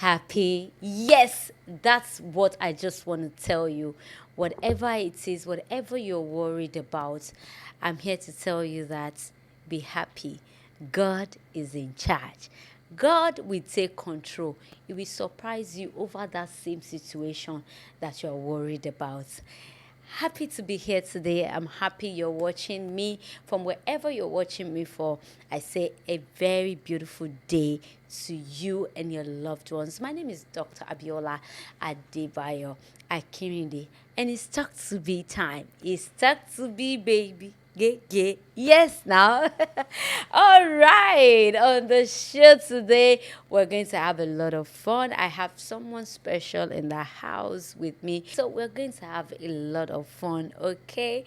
happy. Yes, that's what I just want to tell you. Whatever it is, whatever you're worried about, I'm here to tell you that be happy. God is in charge. God will take control. He will surprise you over that same situation that you're worried about. Happy to be here today. I'm happy you're watching me from wherever you're watching me for. I say a very beautiful day to you and your loved ones. My name is Dr. Abiola Adebayo Akirinde, and it's Talk to Be time. It's Talk to Be, baby. Yes, now. All right. On the show today, we're going to have a lot of fun. I have someone special in the house with me. So we're going to have a lot of fun, okay?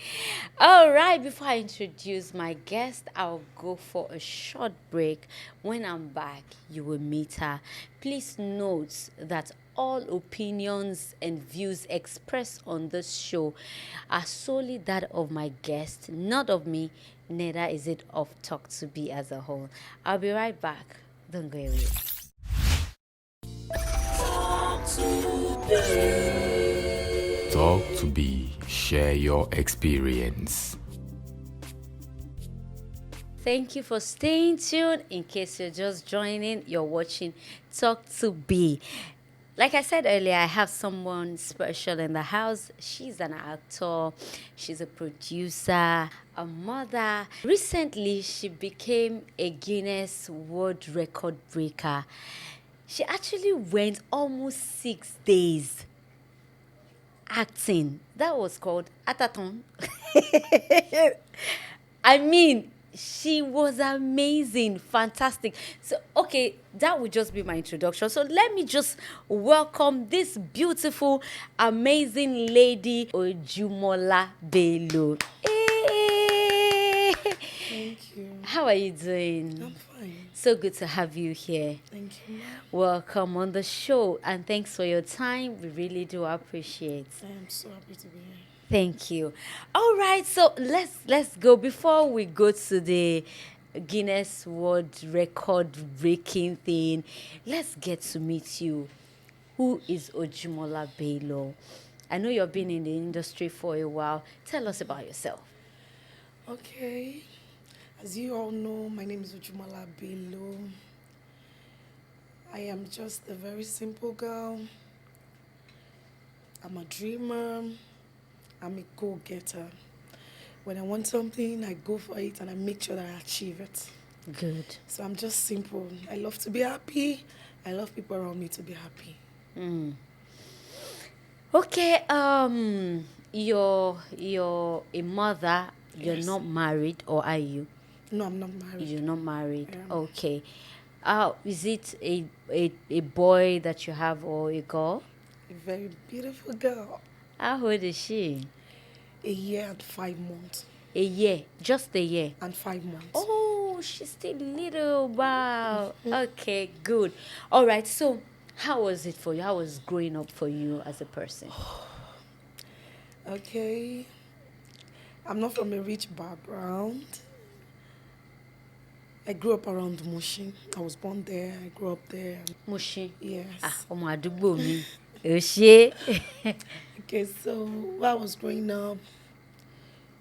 All right. Before I introduce my guest, I'll go for a short break. When I'm back, you will meet her. Please note that all opinions and views expressed on this show are solely that of my guest, not of me, neither is it of Talk to Be as a whole. I'll be right back. Don't go away. Talk to Be, share your experience. Thank you for staying tuned. In case you're just joining, you're watching Talk to Be. Like I said earlier, I have someone special in the house. She's an actor, she's a producer, a mother. Recently, she became a Guinness World Record breaker. She actually went almost 6 days acting. That was called Ataton. I mean, she was amazing, fantastic. So, okay, that would just be my introduction. So, let me just welcome this beautiful, amazing lady, Ojumola Bello. Hey! Thank you. How are you doing? I'm fine. So good to have you here. Thank you, ma'am. Welcome on the show, and thanks for your time. We really do appreciate. I am so happy to be here. Thank you. All right, so let's go. Before we go to the Guinness World Record breaking thing, let's get to meet you. Who is Ojumola Bello? I know you've been in the industry for a while. Tell us about yourself. Okay. As you all know, my name is Ojumola Bello. I am just a very simple girl. I'm a dreamer. I'm a go-getter. When I want something, I go for it and I make sure that I achieve it. Good. So I'm just simple. I love to be happy. I love people around me to be happy. Okay, you're a mother. You're Yes. not married, or are you? No, I'm not married. You're not married. I am. Okay. Is it a boy that you have or a girl? A very beautiful girl. How old is she? A year and 5 months. A year. Just a year. And 5 months. Oh, she's still little. Wow. Okay, good. All right. So, how was it for you? How was growing up for you as a person? Okay. I'm not from a rich background. I grew up around Mushin. I was born there. I grew up there. Mushin. Yes. Ọmọ àdúgbò mi. Ò ṣé. Okay, so while I was growing up,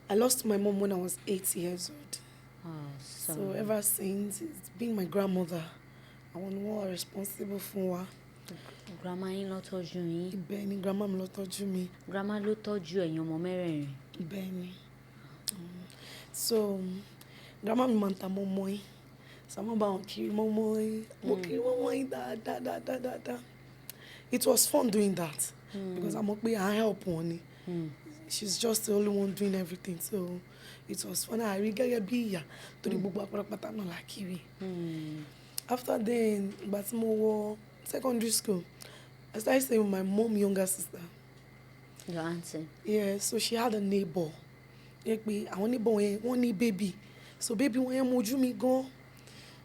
I lost my mom when I was 8 years old. Oh, So ever since, it's been my grandmother. I want more responsible for her. grandma yín ló tọ́jú yín. Ibẹ̀ ni grandma mi ló tọ́jú mi. Grandma ló tọ́jú ẹ̀yin ọmọ mẹ́rẹ̀ẹ̀rin. Ibẹ̀ ni. So, grandma mi máa ń ta mọ́mọ́ín. So, I'm about kiri mọ́mọ́ín. Mo kiri mọ́mọ́ín dáadáa. It was fun doing that. Because I'm mọ̀ pé I help wọn ni. She's just the only one doing everything. So, it was fun. I rí gẹ́gẹ́ bí ìyá torí gbogbo apárápátá náà la kiri. After then, ìgbà tí mo wọ secondary school, I started staying with my mom's younger sister. Your auntie. Yeah, so she had a neighbor. Yẹ pé àwọn neighbor wọn yẹn wọ́n ní baby. So baby wọn yẹn mojú mi gan.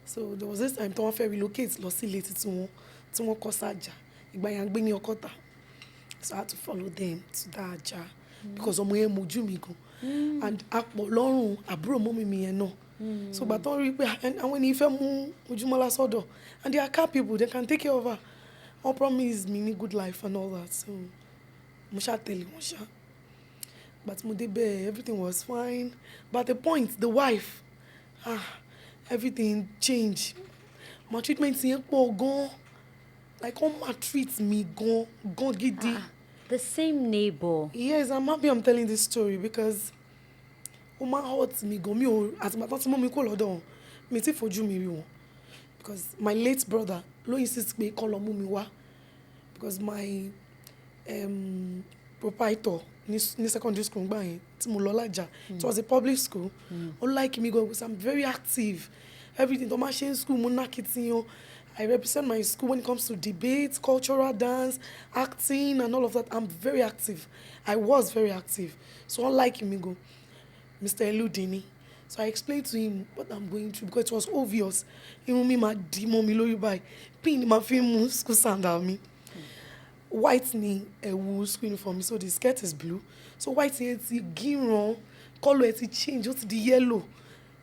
So there was this time tí wọ́n fẹ́ relocate lọ sí ilé títí wọn tí wọ́n kọ́ sájà. Ìgbà yẹn gbé ní Ọkọ́tà. So I had to follow them to that Ajah because ọmọ yẹn mojú mi gan. And apọ̀ lọ́rùn àbúrò mọ́mì mi yẹn náà. So but don't rí pé àwọn ènìyàn fẹ́ mú Ojúmọ́lá sọ́dọ̀, and they are car people, they can take care of her. wọ́n promise me ní good life and all that, so mo ṣá tẹ̀lé wọn ṣá. But mo débẹ̀, everything was fine. But at the point, the wife, everything changed. My treatment yẹn pọ̀ gan. Like, wọ́n maltreat me gan gidi. The same neighbor. Yes, I'm happy I'm telling this story because ó máa hurt me gan. Mi ò àtìgbà tán tí mú mi kúrò lọ́dọ̀ wọn, mi ti fojú mi rí wọn. Because my late brother ló insist pé kán lọ mú mi wá. Because my proprietor ní secondary school gbà yẹn tí mo lọ lájà, it was a public school. Ó like me gan because I'm very active. Everything tó máa ṣe in school mo ná kitiyan. I represent my school when it comes to debates, cultural dance, acting, and all of that. I'm very active. I was very active. So unlike me, go, Mr. Eludini. So I explained to him what I'm going through because it was obvious. Even me, my demon, me lori by pin my film school sandal me. White ni wool school uniform. So the skirt is blue. So white ni giron, color it change just the yellow.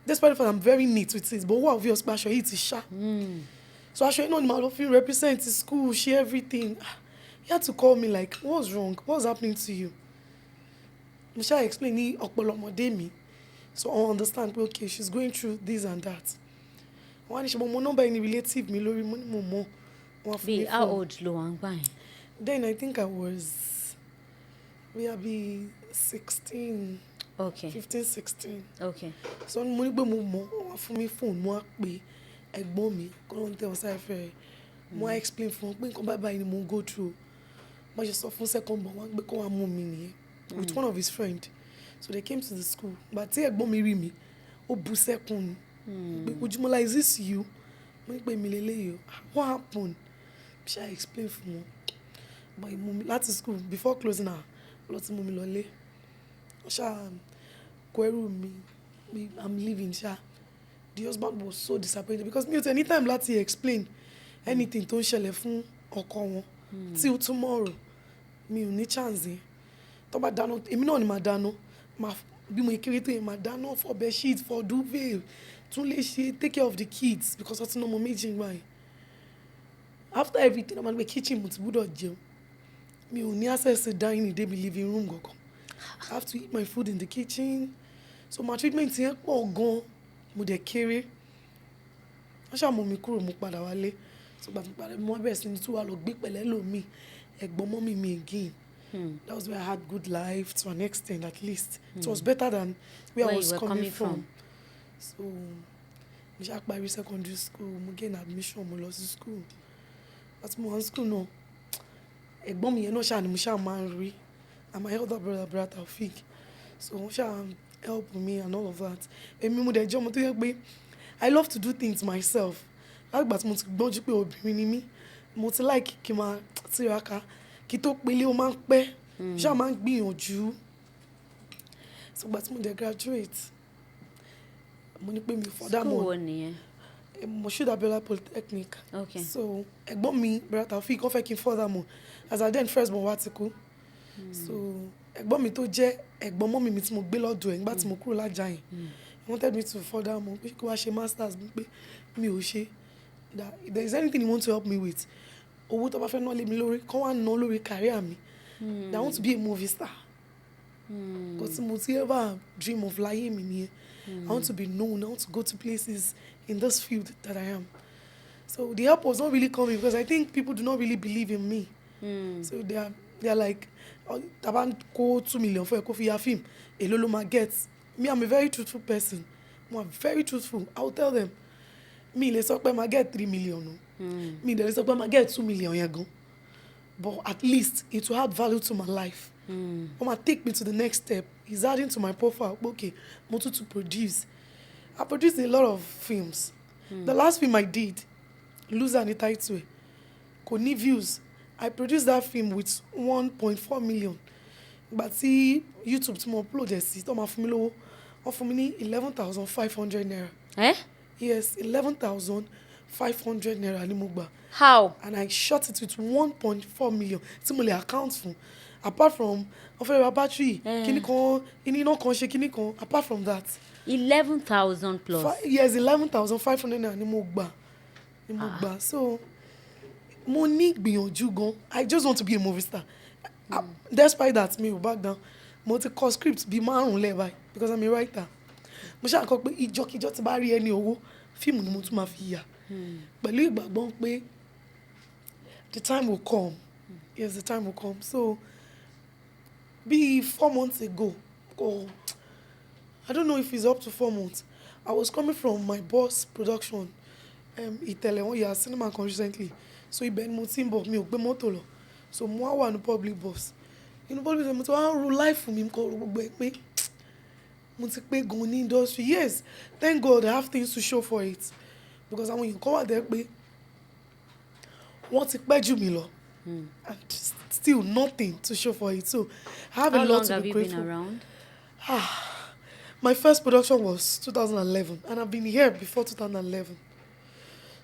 Despite the fact I'm very neat with it, but what obvious special it is sharp. So I show you know my love represent the school, she everything. He had to call me like, what's wrong? What's happening to you? Michelle explained he ọpọlọmọdé mi. So I understand, okay, she's going through this and that. One is my number any relative me lori mo. Be how old lo wà ńgbà yẹn? Then I think I was maybe 16. Okay. 15, 16. Okay. So mo ní pé mo mọ̀ wọ́n fún mi phone mo á pè ẹ̀gbọ́n mi kó ló ń tẹ̀ wọ́n sáfẹ́ mo á explain fún wọn pé nǹkan báyìí ni mo go through. Mo ṣe sọ fún second born wọ́n gbé kó wá mú mi nìyẹn with one of his friend. So they came to the school. But tí ẹ̀gbọ́n mi rí mi ó bú sẹ́kún ni. Ojúmọ́lá, is this you? Mo ní pé mi lélẹ́yìí o. What happened? Ṣé I explain fún wọn? But mú mi láti school before closing hour lọ ti mú mi lọlé. Ṣá kó ẹrù mi I'm leaving ṣá. The husband was so disappointed because me anytime láti explain anything tó ń ṣẹlẹ̀ fún ọkọ wọn till tomorrow mi ò ní chance yẹn. Tó bá dáná èmi náà ni màá dáná bí mo kéré tó yẹn màá dáná for bed sheet for duvet tún lè ṣe take care of the kids because ọtí náà mo méjì ń gbà yẹn. After everything ọmọ nígbà kitchen mo ti gbúdọ̀ jẹun mi ò ní access to dining débi living room gangan. I have to eat my food in the kitchen. So my treatment yẹn pọ̀ gan mo dẹ̀ kéré. Wọ́n ṣàmú mi kúrò mo padà wálé. So gbàtí mo padà mo bẹ̀rẹ̀ sí ní tí wàá lọ gbé pẹ̀lẹ́ lómi ẹ̀gbọ́n mọ́mì mi again. That was where I had good life to an extent at least. It was better than where I was coming from. So mo ṣá parí secondary school mo gain admission mo lọ sí school. But mo wà school náà ẹ̀gbọ́n mi yẹn náà ṣáà ni mo ṣáà máa ń rí. And my elder brother Taofik. So wọ́n ṣáà help me and all of that. Èmi mo dẹ̀ jẹ́ ọmọ tó yẹ pé I love to do things myself. Lágbà tí mo ti gbọ́njú pé obìnrin ni mí mo ti like kí n máa tiraka kí tó pélé ó máa ń pẹ́ ṣáà máa ń gbìyànjú. So gbà tí mo dẹ̀ graduate mo ní pé mi further School more. wo nìyẹn? Moshood Abiola Polytechnic. Okay. So ẹ̀gbọ́n mi brother Taofik wọ́n fẹ́ kí n further more as I then first born wá ti kú. So ẹ̀gbọ́n mi tó jẹ́ ẹ̀gbọ́n mọ́mì mi tí mo gbé lọ́dọ̀ ẹ̀ nígbà tí mo kúrò lájà yẹn he wanted me to further more pé kí wá ṣe masters mi pé mi ò ṣe that if there is anything you want to help me with owó tó bá fẹ́ ná lé mi lórí kán wá ná lórí career mi that I want to be a movie star because mo ti ever dream of láyé mi nìyẹn I want to be known I want to go to places in this field that I am. So the help was not really coming because I think people do not really believe in me. So they are like taba kó 2 million for ẹ kó fi ya film èló ló máa get. Me I'm a very truthful person. I'm very truthful. I will tell them mi lè sọ pé ma get 3 million o. Mi lè sọ pé ma get 2 million yẹn gan. But at least it will add value to my life. Oma take me to the next step. It's adding to my profile. Okay, mo tún to produce. I produced a lot of films. The last film I did, Loser and Itaitwe, kò ní views. I produced that film with 1.4 million. But see, YouTube tí mo upload ẹ̀ sí tó máa fún mi lówó, wọ́n fún mi ní 11,500 naira. Eh? Yes, 11,500 naira ni mo gbà. How? And I shot it with 1.4 million tí mo lè account fún. Apart from wọ́n fẹ́ ra battery, kíní kan, iná kan ṣe kíní kan. Apart from that. 11,000 plus. Yes, 11,500 naira ni mo gbà. So mo ní gbìyànjú gan. I just want to be a movie star. Despite that, mi ò back down. Mo ti kọ script bíi 5 lẹ́ẹ̀ báyìí because I'm a writer. Mo ṣáà kọ pé ìjọkíjọ́ tí bá rí ẹni owó, fíìmù ni mo tún máa fi yà. Pẹ̀lú ìgbàgbọ́ pé the time will come. Yes, the time will come. So, be 4 months ago, or I don't know if it's up to 4 months, I was coming from my boss production, Ìtẹ̀lẹ̀ wọ́n yà cinema kan recently. So ibẹ̀ ni mo ti ń bọ̀, mi ò gbé mọ́tò lọ. So mo wá wà ní public bus. Inú public bus mo ti wá ń ro life mi kọ́ gbogbo ẹ̀ pé mo ti pé gan ní industry. Yes, thank God I have things to show for it. Because àwọn èèyàn kan wà there pé wọ́n ti pẹ́ jù mí lọ. And still nothing to show for it. So I have a lot to be grateful. How long have you been around? My first production was 2011, and I've been here before 2011.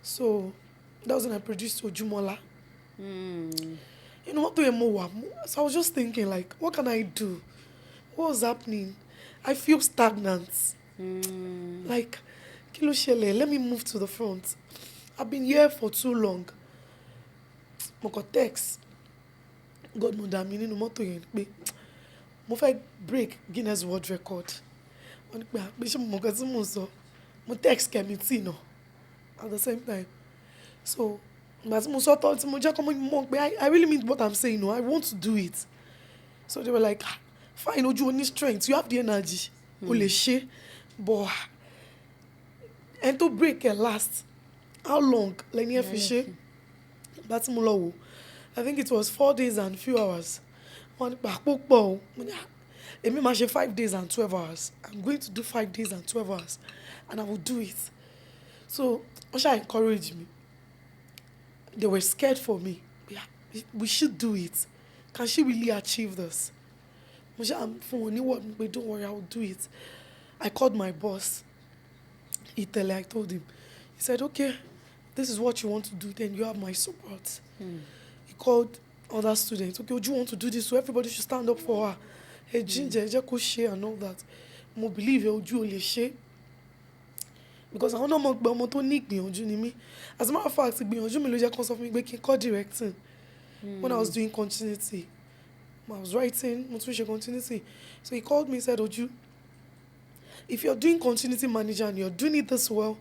So that was when I produced Ojumola. You know what? So I was just thinking, like, what can I do? What was happening? I feel stagnant. Like, kí ló ṣẹlẹ̀? Let me move to the front. I've been here for too long. Mo kọ text godmother mi nínú mọ́tò yẹn pé mo fẹ́ break Guinness World Record. Wọ́n ní pé àpé ṣé mo mọ̀ nǹkan tí mò ń sọ. Mo text Kẹ́mi tí náà at the same time. So ìgbà tí mo sọ tọ́ tí mo jẹ́ kọ́ mọ̀ pé I really mean what I'm saying. No, I want to do it. So they were like, fine, ojú o ní strength, you have the energy. O lè ṣe, but ẹni tó break ẹ̀ last, how long lẹ́ni ẹ fi ṣe? Ìgbà tí mo lọ wò, I think it was 4 days and few hours. Wọ́n ní pàpọ̀ pọ̀ o. Èmi máa ṣe 5 days and 12 hours. I'm going to do 5 days and 12 hours, and I will do it. So wọ́n ṣáà encourage me. They were scared for me. Yeah, we should do it. Can she really achieve this? Mo ṣáà fún wọn ní word pé don't worry, I will do it. I called my boss, Ìtẹ̀lẹ̀. I told him. He said, okay, this is what you want to do, then you have my support. He called other students. Okay, would you want to do this? So everybody should stand up for her. Hey, Ginger, ẹ jẹ́ kó ṣe and all that. Mo believe ojú ò lè ṣe. Because àwọn náà mọ̀ pé ọmọ tó ní ìgbìyànjú ni mí. As a matter of fact, ìgbìyànjú mi ló jẹ́ kó sọ fún mi pé kí n kọ́ directing. When I was doing continuity, I was writing, mo tún ṣe continuity. So he called me and said, Oju, if you're doing continuity manager and you're doing it this well,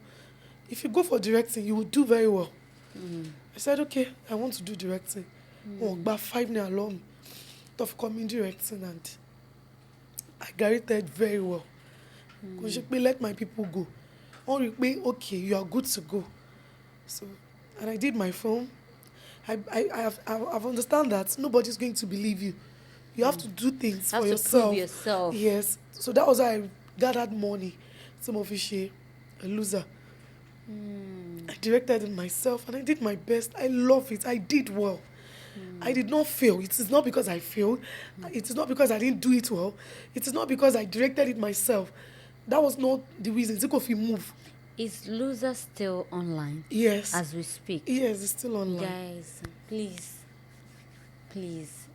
if you go for directing, you will do very well. I said, okay, I want to do directing. About 5 years long of coming directing, and I graduated very well. Let my people go. Okay, you are good to go. So, and I did my film. I've understand that nobody's going to believe you. You have to do things for yourself. Prove yourself. Yes. So that was how I gathered money. Some of a loser. I directed it myself and I did my best. I love it. I did well. I did not fail. It is not because I failed. It is not because I didn't do it well. It is not because I directed it myself. That was not the reason. Zikofi move. Is Loser still online? Yes. As we speak? Yes, it's still online. Guys, please.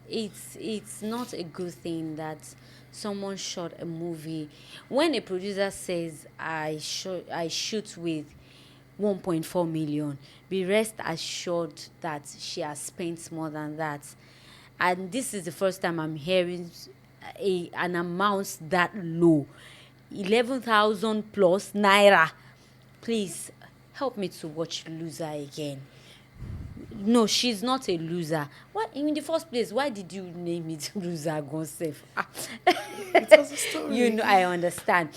It's not a good thing that someone shot a movie. When a producer says, I shoot with 1.4 million, be rest assured that she has spent more than that. And this is the first time I'm hearing an amount that low. 11,000 plus naira. Please help me to watch Loser again. No, she's not a loser. What in the first place? Why did you name it Loser Gonself? It was a story. You know, I understand.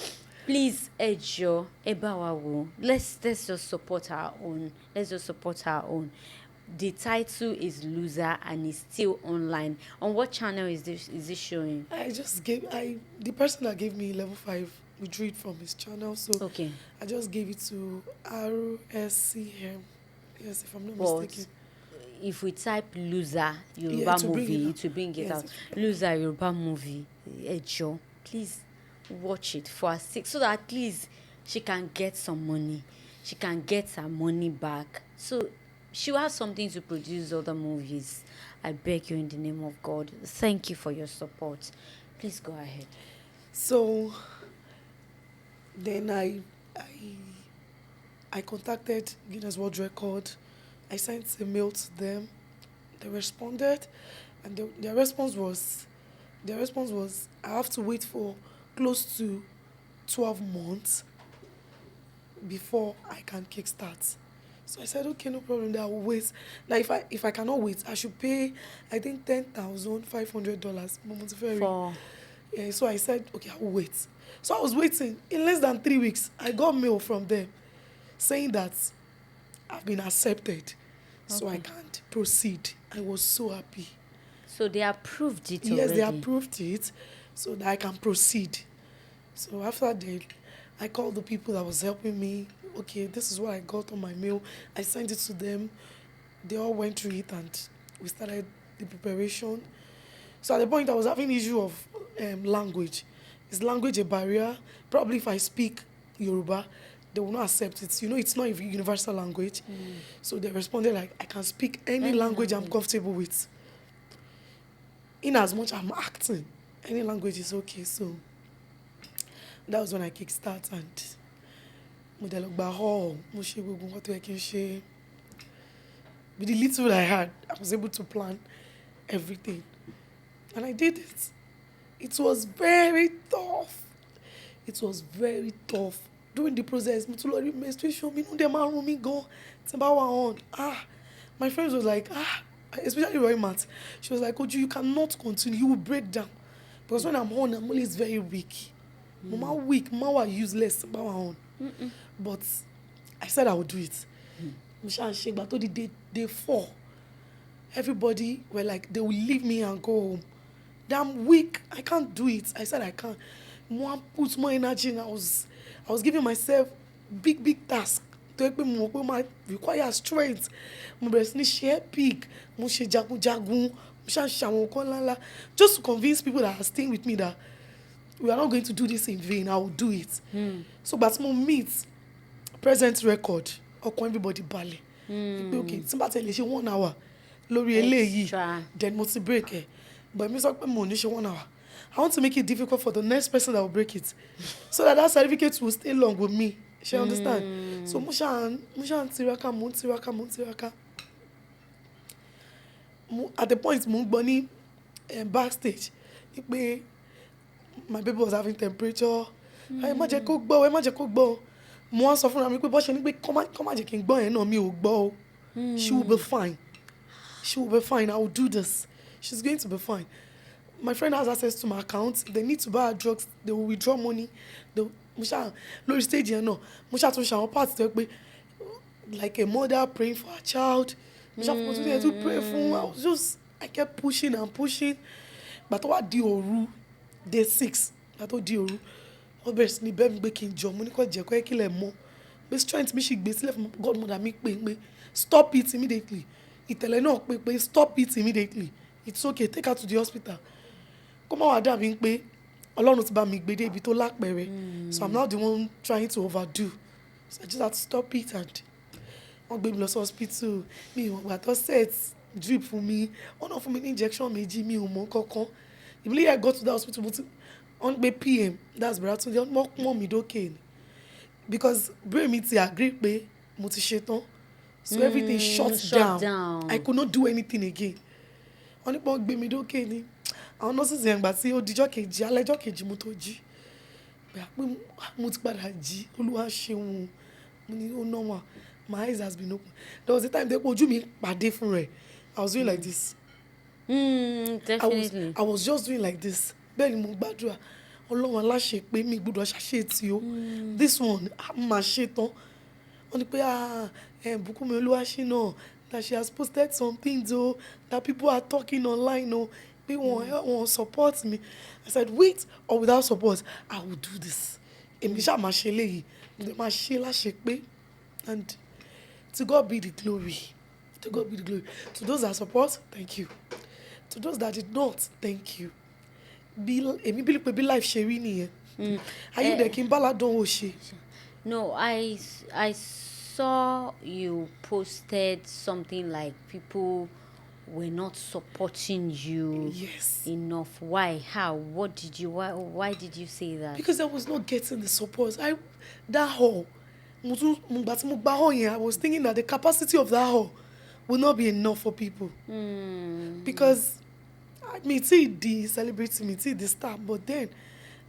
Please, Ejo, Ebawawo, let's just support her own. Let's just support her own. The title is Loser and it's still online. On what channel is it showing? The person that gave me level 5 withdrew it from his channel, so okay. I just gave it to RSCM. Yes, if I'm not mistaken. If we type Loser Yoruba movie, it will bring it out. Loser Yoruba movie, Ejo, please watch it for her sake, so that at least she can get some money. She can get her money back. So she will have something to produce other movies. I beg you in the name of God. Thank you for your support. Please go ahead. So then I contacted Guinness World Record. I sent a mail to them. They responded, and their response was, I have to wait for close to 12 months before I can kickstart. So I said, okay, no problem. Then I will wait. Now, if I cannot wait, I should pay, I think $10,500. For Yeah, so I said, okay, I will wait. So I was waiting. In less than 3 weeks, I got mail from them saying that I've been accepted, so I can't proceed. I was so happy. so they approved it Yes, already. they approved it so that I can proceed. So after that, I called the people that was helping me. Okay, this is what I got on my mail. I sent it to them. They all went through it and we started the preparation. So at the point I was having issue of language. Is language a barrier? Probably if I speak Yoruba, they will not accept it. You know, it's not a universal language. So they responded like, I can speak any language I'm comfortable with. In as much I'm acting, any language is okay. So that was when I kickstart and mo dẹ̀ lọ gba hall, mo ṣe gbogbo nǹkan tó yẹ kí n ṣe. With the little I had, I was able to plan everything. And I did it. It was very tough. It was very tough. During the process, mo tún lọ rí menstruation, mi inú dẹ̀ máa ń run mí gan tí n bá wà on. My friends was like, especially Roy Matt, she was like, Oju, you cannot continue, you will break down. Because when I'm on, I'm always very weak. Mama weak, mama useless, mama on. But I said I would do it. But to the day 4, everybody were like, they will leave me and go home. I'm weak, I can't do it. I said I can't. More put more energy, and I was giving myself big task. To help me more, require strength. Mo bẹ̀rẹ̀ sí ní ṣe epic, mo ṣe jagunjagun, mo ṣe àwọn nǹkan ńláńlá, just to convince people that are staying with me that we are not going to do this in vain. I will do it. So but mo meet present record, ọkàn everybody balẹ̀. Okay, tí n bá tẹ̀lé ṣe 1 hour lórí eléyìí, then mo ti break ẹ̀. But mi sọ pé mo ní ṣe 1 hour. I want to make it difficult for the next person that will break it, so that certificate will stay long with me. She understand? So mo ṣá ń tiraka. At the point mo ń gbọ́ ní backstage pé my baby was having temperature. Ẹ má jẹ́ kó gbọ́. Mo wá sọ fúnra mi pé bó ṣe ní pé kó má jẹ́ kí n gbọ́ yẹn náà mi ò gbọ́ o. She will be fine. I will do this. She's going to be fine. My friend has access to my account. They need to buy her drugs. They will withdraw money. Mo ṣá lórí stage yẹn náà mo ṣá tún ṣe àwọn parts tó yẹ pé like a mother praying for her child. Mo ṣá fún mi to pray fún. I kept pushing and pushing. But wá di òru day 6 tó di òru wọ́n bẹ̀rẹ̀ sí ní bẹ́ẹ̀ mi pé kí n jọ mo ní kó jẹ́ kó yẹ kí lẹ̀ mọ́ pé strength mi ṣì gbé sílẹ̀ fún godmother mi pé stop it immediately. Ìtẹ̀lẹ̀ náà pé stop it immediately. It's okay, take her to the hospital. Kó má wá dà mí pé Ọlọ́run ti bá mi gbé dé ibi tó lápẹ̀rẹ̀. So I'm not the one trying to overdo. So I just had to stop it and wọ́n gbé mi lọ sí hospital. Mi ò gbà tó set drip fún mi. Wọ́n náà fún mi ní injection méjì mi ò mọ̀ kankan. Immediately I got to the hospital, on the PM, that's Beratunde, wọ́n pọ́n mi dókè ni. Because brain mi ti agree pé mo ti ṣetán. So everything shut down. I could not do anything again. Wọ́n ní pé wọ́n gbé mi dókè ni. Àwọn nurses yẹn gbà tí ó dijọ́ kejì, alẹ́jọ́ kejì mo tó jí. Pé mo ti padà jí, Olúwa ṣeun. Mo ní ó normal. My eyes has been open. There was a time that ojú mi pàdé fún rẹ̀. I was doing like this. Definitely. I was just doing like this. Bẹ́ẹ̀ ni mo gbàdúrà. Ọlọ́run aláṣẹ pé mi gbọ́dọ̀ ṣàṣetì o. This one máa ṣe tán. Wọ́n ní pé Bùkúnmi Olúwaṣínà that she has posted some things o that people are talking online o pé wọ́n support me. I said with or without support I will do this. Èmi ṣáà máa ṣe léyìí. Mo dẹ̀ máa ṣe láṣẹ pé and to God be the glory. To God be the glory. To those that support, thank you. To those that did not, thank you. Èmi bí pé bí life ṣe rí nìyẹn. Ayé dẹ̀ kí n bá ládùn ó ṣe. No, I saw you posted something like people were not supporting you enough. Why? How? What did you? Why did you say that? Because I was not getting the support. That hall, mo gba hall yẹn, I was thinking that the capacity of that hall will not be enough for people. Because me see the celebrity, me see the star, but then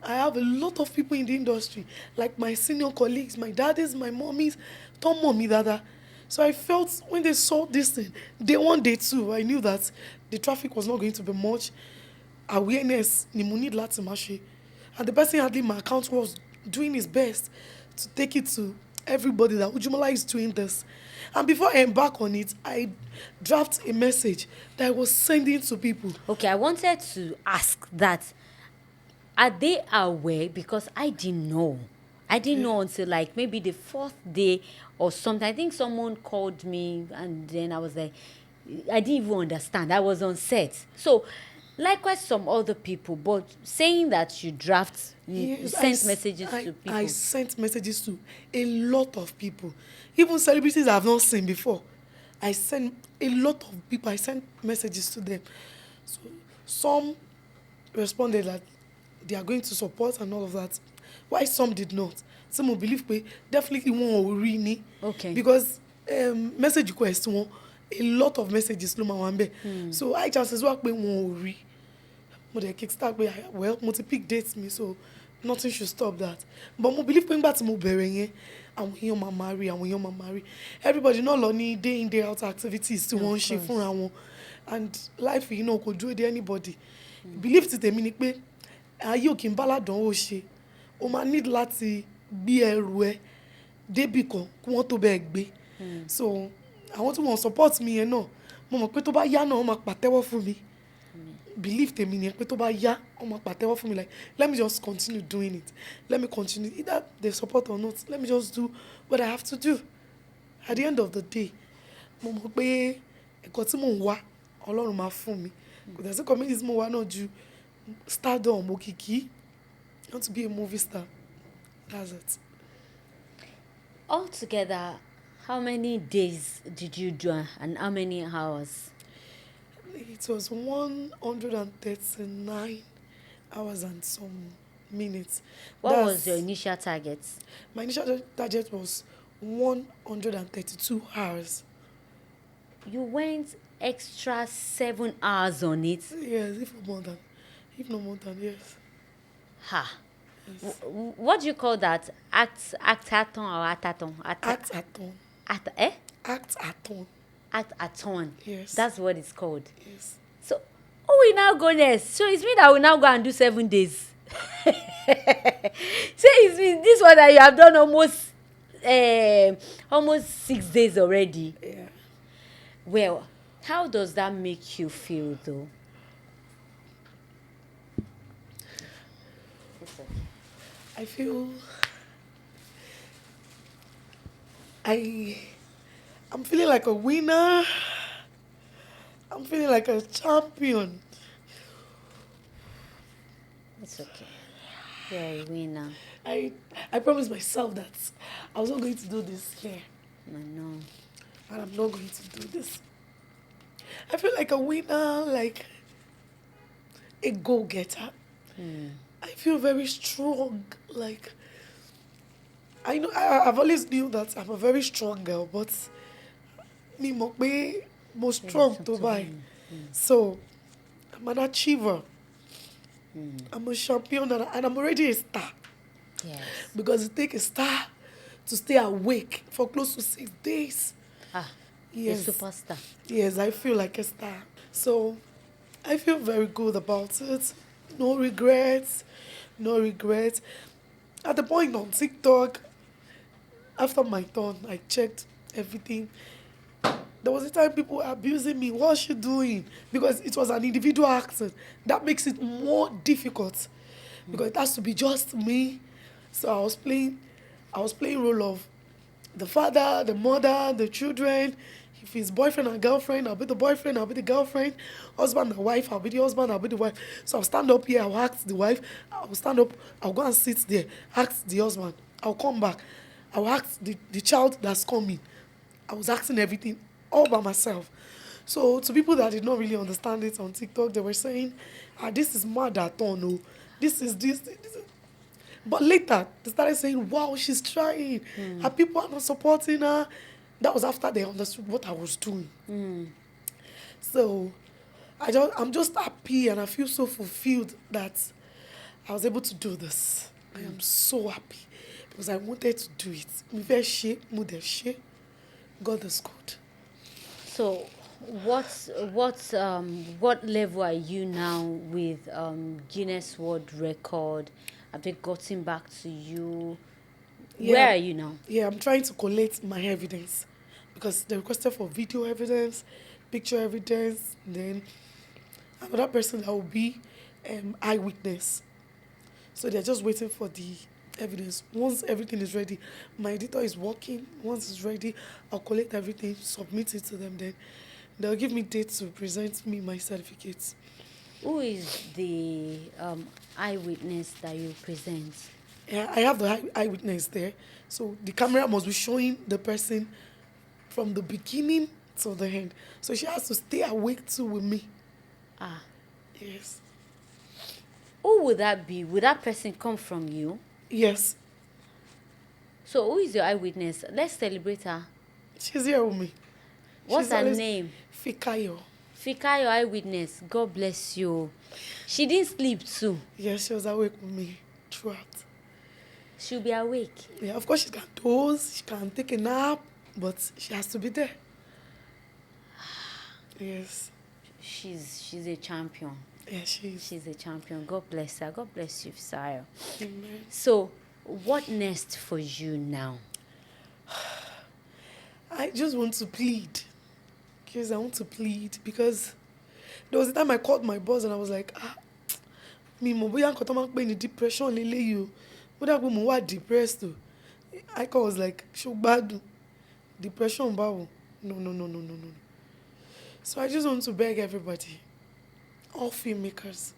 I have a lot of people in the industry, like my senior colleagues, my daddies, my mommies, Tom mommy dada. So I felt when they saw this thing, day one, day two, I knew that the traffic was not going to be much. Awareness, ni mo need láti máa ṣe. And the person handling my account was doing his best to take it to everybody that Ujumola is doing this. And before I embark on it, I draft a message that I was sending to people. Okay, I wanted to ask that. Are they aware? Because I didn't know. I didn't know until like maybe the 4th day or something. I think someone called me and then I was like, I didn't even understand. I was on set. So, likewise, some other people, but saying that you draft, you Yes, sent messages to people. I sent messages to a lot of people. Even celebrities I've not seen before. I sent a lot of people, I sent messages to them. So some responded that they are going to support and all of that. Why some did not? Some will believe pé definitely wọ́n ò rí ni. Okay. Because message request wọn, a lot of messages ló máa wà ńbẹ̀. So high chances wà pé wọ́n ò rí. Mo dẹ̀ kickstart pé well mo ti pick dates mi, so nothing should stop that. But mo believe pé nígbà tí mo bẹ̀rẹ̀ yẹn, àwọn èèyàn máa marry, àwọn èèyàn máa marry. Everybody náà lọ ní day in day out activities tí wọ́n ń ṣe fúnra wọn. And life yìí náà kò dúró de anybody. Believe ti tèmi ni pé ayé ò kí n bá ládánwò ṣe. O máa need láti gbé ẹrù ẹ débì kan kí wọ́n tó bẹ́ẹ̀ gbé. So àwọn tí wọ́n support mi yẹn náà, mo mọ̀ pé tó bá yá náà wọ́n máa pàtẹ́wọ́ fún mi. Believe tèmi ni pé tó bá yá wọ́n máa pàtẹ́wọ́ fún mi, like let me just continue doing it. Let me continue, either they support or not, let me just do what I have to do. At the end of the day, mo mọ̀ pé ẹ̀kọ́ tí mò ń wá Ọlọ́run máa fún mi. Kò dẹ̀ sí community tí mo wá náà ju stardom, òkìkí. I want to be a movie star. That's it. Altogether, how many days did you do and how many hours? It was 139 hours and some minutes. What was your initial target? My initial target was 132 hours. You went extra 7 hours on it. Yes, if not more than, yes. Ha. Yes. What do you call that? Actathon or atathon? Act-a-thon. Act-a-thon. Actathon. Yes. That's what it's called. Yes. So, who will now go next? So it's me that will now go and do 7 days. Say it's me, this one that you have done almost 6 days already. Yeah. Well, how does that make you feel though? I feel I'm feeling like a winner. I'm feeling like a champion. It's okay. You're a winner. I promised myself that I was not going to do this here. I know. And I'm not going to do this. I feel like a winner, like a go-getter. I feel very strong. Like, I know I've always knew that I'm a very strong girl, but me more strong to buy. So I'm an achiever. I'm a champion and I'm already a star. Yes. Because it takes a star to stay awake for close to 6 days. Yes. A superstar. Yes, I feel like a star. So I feel very good about it. No regrets. No regrets. At the point on TikTok, after my turn, I checked everything. There was a time people were abusing me. What's she doing? Because it was an individual accent. That makes it more difficult. Because it has to be just me. So I was playing role of the father, the mother, the children. If it's boyfriend and girlfriend, I'll be the boyfriend, I'll be the girlfriend. Husband and wife, I'll be the husband, I'll be the wife. So I'll stand up here, I'll ask the wife. I'll stand up, I'll go and sit there, ask the husband. I'll come back. I'll ask the child that's coming. I was asking everything all by myself. So to people that did not really understand it on TikTok, they were saying, this is madathon, oh. This is. But later, they started saying, wow, she's trying. Her people are not supporting her. that was after they understood what I was doing. So I'm just happy and I feel so fulfilled that I was able to do this. I am so happy because I wanted to do it. Mi fẹ́ ṣe, mo dẹ̀ ṣe. God is good. So, what level are you now with Guinness World Record? Have they gotten back to you? Where are you now? Yeah, I'm trying to collect my evidence because they requested for video evidence, picture evidence, then another person that will be eyewitness. So they're just waiting for the evidence. Once everything is ready, my editor is working. Once it's ready, I'll collect everything, submit it to them. Then they'll give me dates to present me my certificates. Who is the eyewitness that you present? Yeah, I have the eyewitness there. So the camera must be showing the person from the beginning to the end. So she has to stay awake too with me. Ah. Yes. Who would that be? Would that person come from you? Yes. So who is your eyewitness? Let's celebrate her. She's here with me. What's She's her always name? Fikayo. Fikayo eyewitness. God bless you. She didn't sleep too. Yes, she was awake with me throughout. She'll be awake. Yeah, of course she can doze, she can take a nap, but she has to be there. Yes. She's a champion. Yeah, she is. She's a champion. God bless her. God bless you, Sayo. Amen. So, what next for you now? I just want to plead. Because I want to plead. Because there was a time I called my boss and I was like, mi mo bóyá nǹkan tó máa ń pè ní depression leléyìí o. Mo dà pé mo wà depressed o. Icon was like, ṣó gbádùn? Depression báwo? No. So I just want to beg everybody, all filmmakers,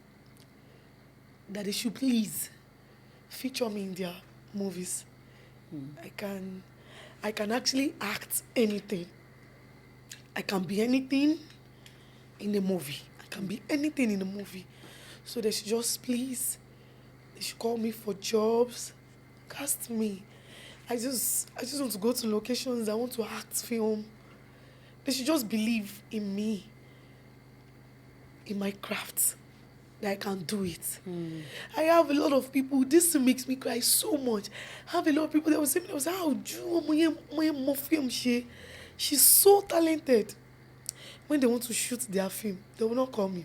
that they should please feature me in their movies. I can actually act anything. I can be anything in a movie. I can be anything in a movie. So they should just please, they should call me for jobs, cast me. I just want to go to locations. I want to act film. They should just believe in me, in my craft, that I can do it. I have a lot of people, this makes me cry so much. I have a lot of people that will say, how do you film? She's so talented. When they want to shoot their film, they will not call me.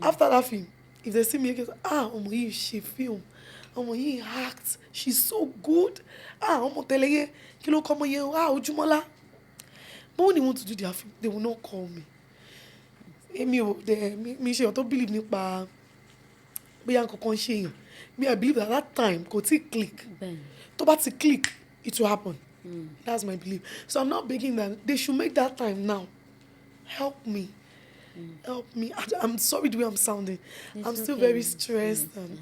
After that film, if they see me, they say, she film. He act. She's so good. Ojúmọ́lá. But when they want to do their film, they will not call me. Me don't believe nípa bóyá nǹkan ṣe èèyàn. Me, I believe that time kò tí click. Tó bá ti click, it will happen. That's my belief. So I'm not begging that they should make that time now. Help me. Help me. I'm sorry the way I'm sounding. I'm still very stressed and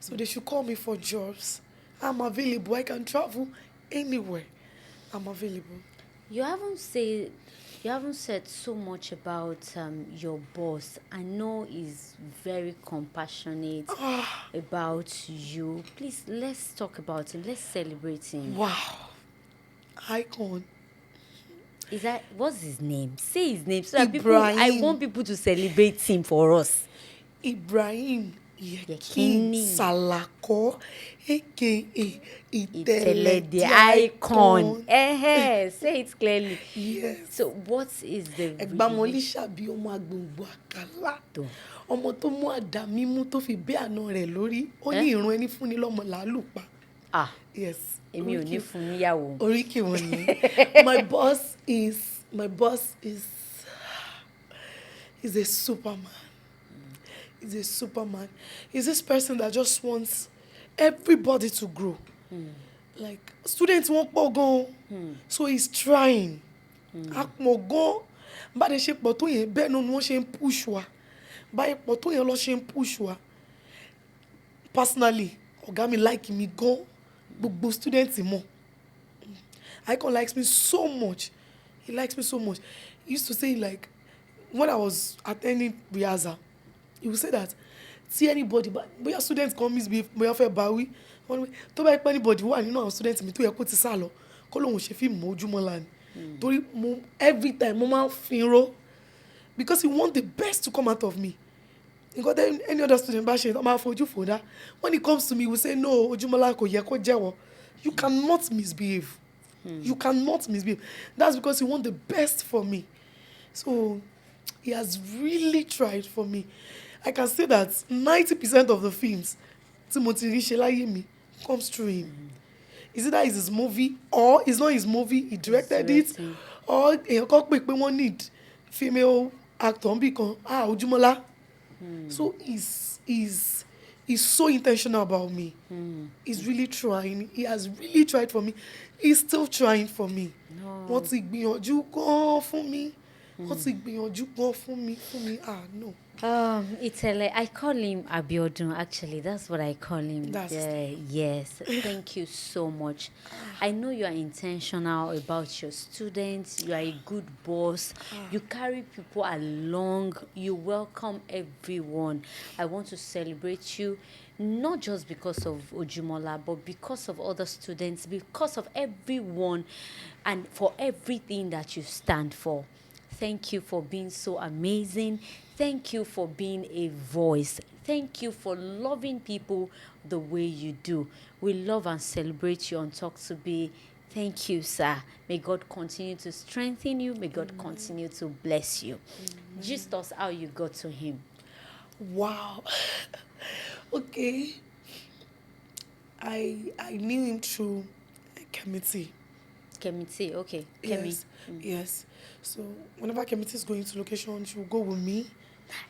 so they should call me for jobs. I'm available. I can travel anywhere. I'm available. You haven't said so much about your boss. I know he's very compassionate about you. Please, let's talk about him. Let's celebrate him. Wow. Icon. What's his name? Say his name so that Ibrahim. I want people to celebrate him for us. Ibrahim Yekini Salako, aka Itele the icon. Say it clearly. Yes. So what is the Ẹ̀gbámọlí ṣàbí ọmọ agbòǹgbò àkàlà. Ọmọ tó mú àdá mímú tó fi bẹ́ àna rẹ̀ lórí. Ó ní ìrun ẹni fúnni lọ́mọ làálùpá. Yes. Èmi ò ní fún níyàwó. Oríkì wọn ni. My boss is he's a superman. He's a superman. He's this person that just wants everybody to grow. Like students won't go, so he's trying. Akmo go, but the shape but we be no one shame push wa. By but we lo shame push wa. Personally, Ogami like me go, but students more. Icon likes me so much. He likes me so much. He used to say like when I was attending rehearsal. He will say that see anybody but your students come misbehave bóyá fẹ́ bá wí tó bá pẹ́ anybody wà nínú àwọn students mi tó yẹ kó ti sá lọ kó lóun ṣe fíìmù Ojúmọ́lá ni torí mo every time mo máa ń finro because he want the best to come out of me. Nǹkan tẹ́ any other student bá ṣe tó máa fojú fò dá, when it comes to me we say no, Ojúmọ́lá kò yẹ kó jẹ́wọ́. You cannot misbehave. You cannot misbehave. That's because he want the best for me. So he has really tried for me. I can say that 90% of the films tí mo ti rí ṣe láyé mi comes through him. Is it that it's his movie or it's not his movie, he directed it, or èèyàn kan pè pé wọ́n need female actor bí kan, Ojúmọ́lá. So he's so intentional about me. He's really trying. He has really tried for me. He's still trying for me. Wọ́n ti gbìyànjú gan fún mi. Wọ́n ti gbìyànjú gan fún mi. No. Itele, I call him Abiodun, actually. That's what I call him. Yes. Thank you so much. I know you are intentional about your students. You are a good boss. You carry people along. You welcome everyone. I want to celebrate you, not just because of Ojúmọ́lá, but because of other students, because of everyone, and for everything that you stand for. Thank you for being so amazing. Thank you for being a voice. Thank you for loving people the way you do. We love and celebrate you on Talk to Be. Thank you, sir. May God continue to strengthen you. May God continue to bless you. Just us how you got to him. Wow. Okay. I knew him through Kemiti. Kemiti, okay. Yes. Yes. So whenever Kemiti is going to location, she will go with me.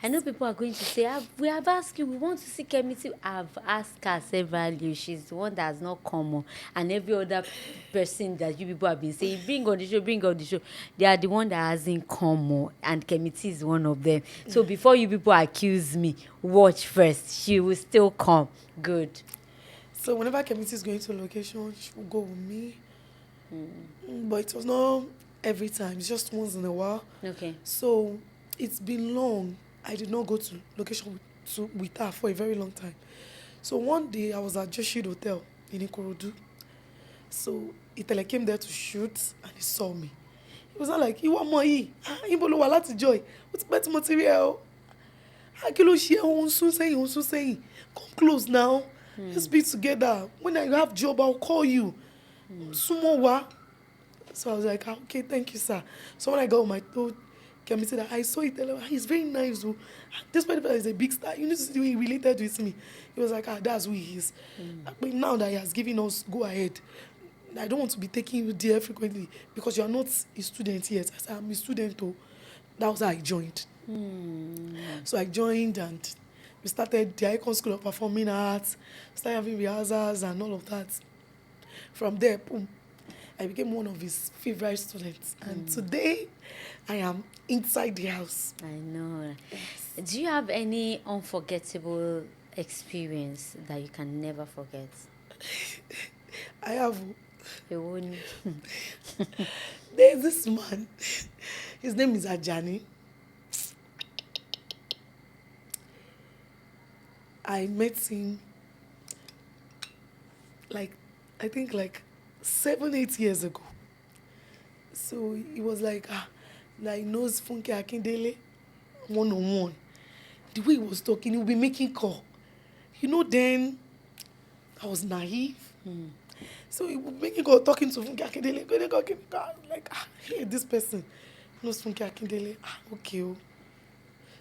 I know people are going to say, we have asked you, we want to see Kemiti. I've asked her severally. She's the one that has not come on. And every other person that you people have been saying, bring on the show. They are the one that hasn't come on. And Kemiti is one of them. So before you people accuse me, watch first. She will still come. Good. So whenever Kemiti is going to location, she will go with me. But it was not every time. It's just once in a while. Okay. So it's been long. I did not go to location with her for a very long time. So one day I was at Joshid Hotel in Ikorodu. So Itele came there to shoot and he saw me. He was not like, "Ìwọ ọmọ yìí, ibo ló wà láti joy. Ó ti pẹ́ tí mo ti rí ẹ o. Kí ló ṣe ẹ́, ó ń sún sẹ́yìn. Come close now. Let's be together. When I have job, I'll call you. Súnmọ́ wa." So I was like, "Okay, thank you, sir." So when I got home, I told Kemiti that I saw it. He's very nice. So despite the fact that he's a big star, you need to see the way he related with me. He was like, that's who he is. But now that he has given us go ahead, I don't want to be taking you there frequently because you are not a student yet. I said, I'm a student too. That was how I joined. So I joined and we started the Icon School of Performing Arts, started having rehearsals and all of that. From there, boom, I became one of his favorite students. And today, I am inside the house. I know. Yes. Do you have any unforgettable experience that you can never forget? I have. There's this man. His name is Ajani. I met him I think 7-8 years ago. So he was like knows Funke Akindele one-on-one. The way he was talking, he would be making call. Then I was naive. So he would be making call, talking to Funke Akindele. Like, hey, this person knows Funke Akindele. Okay.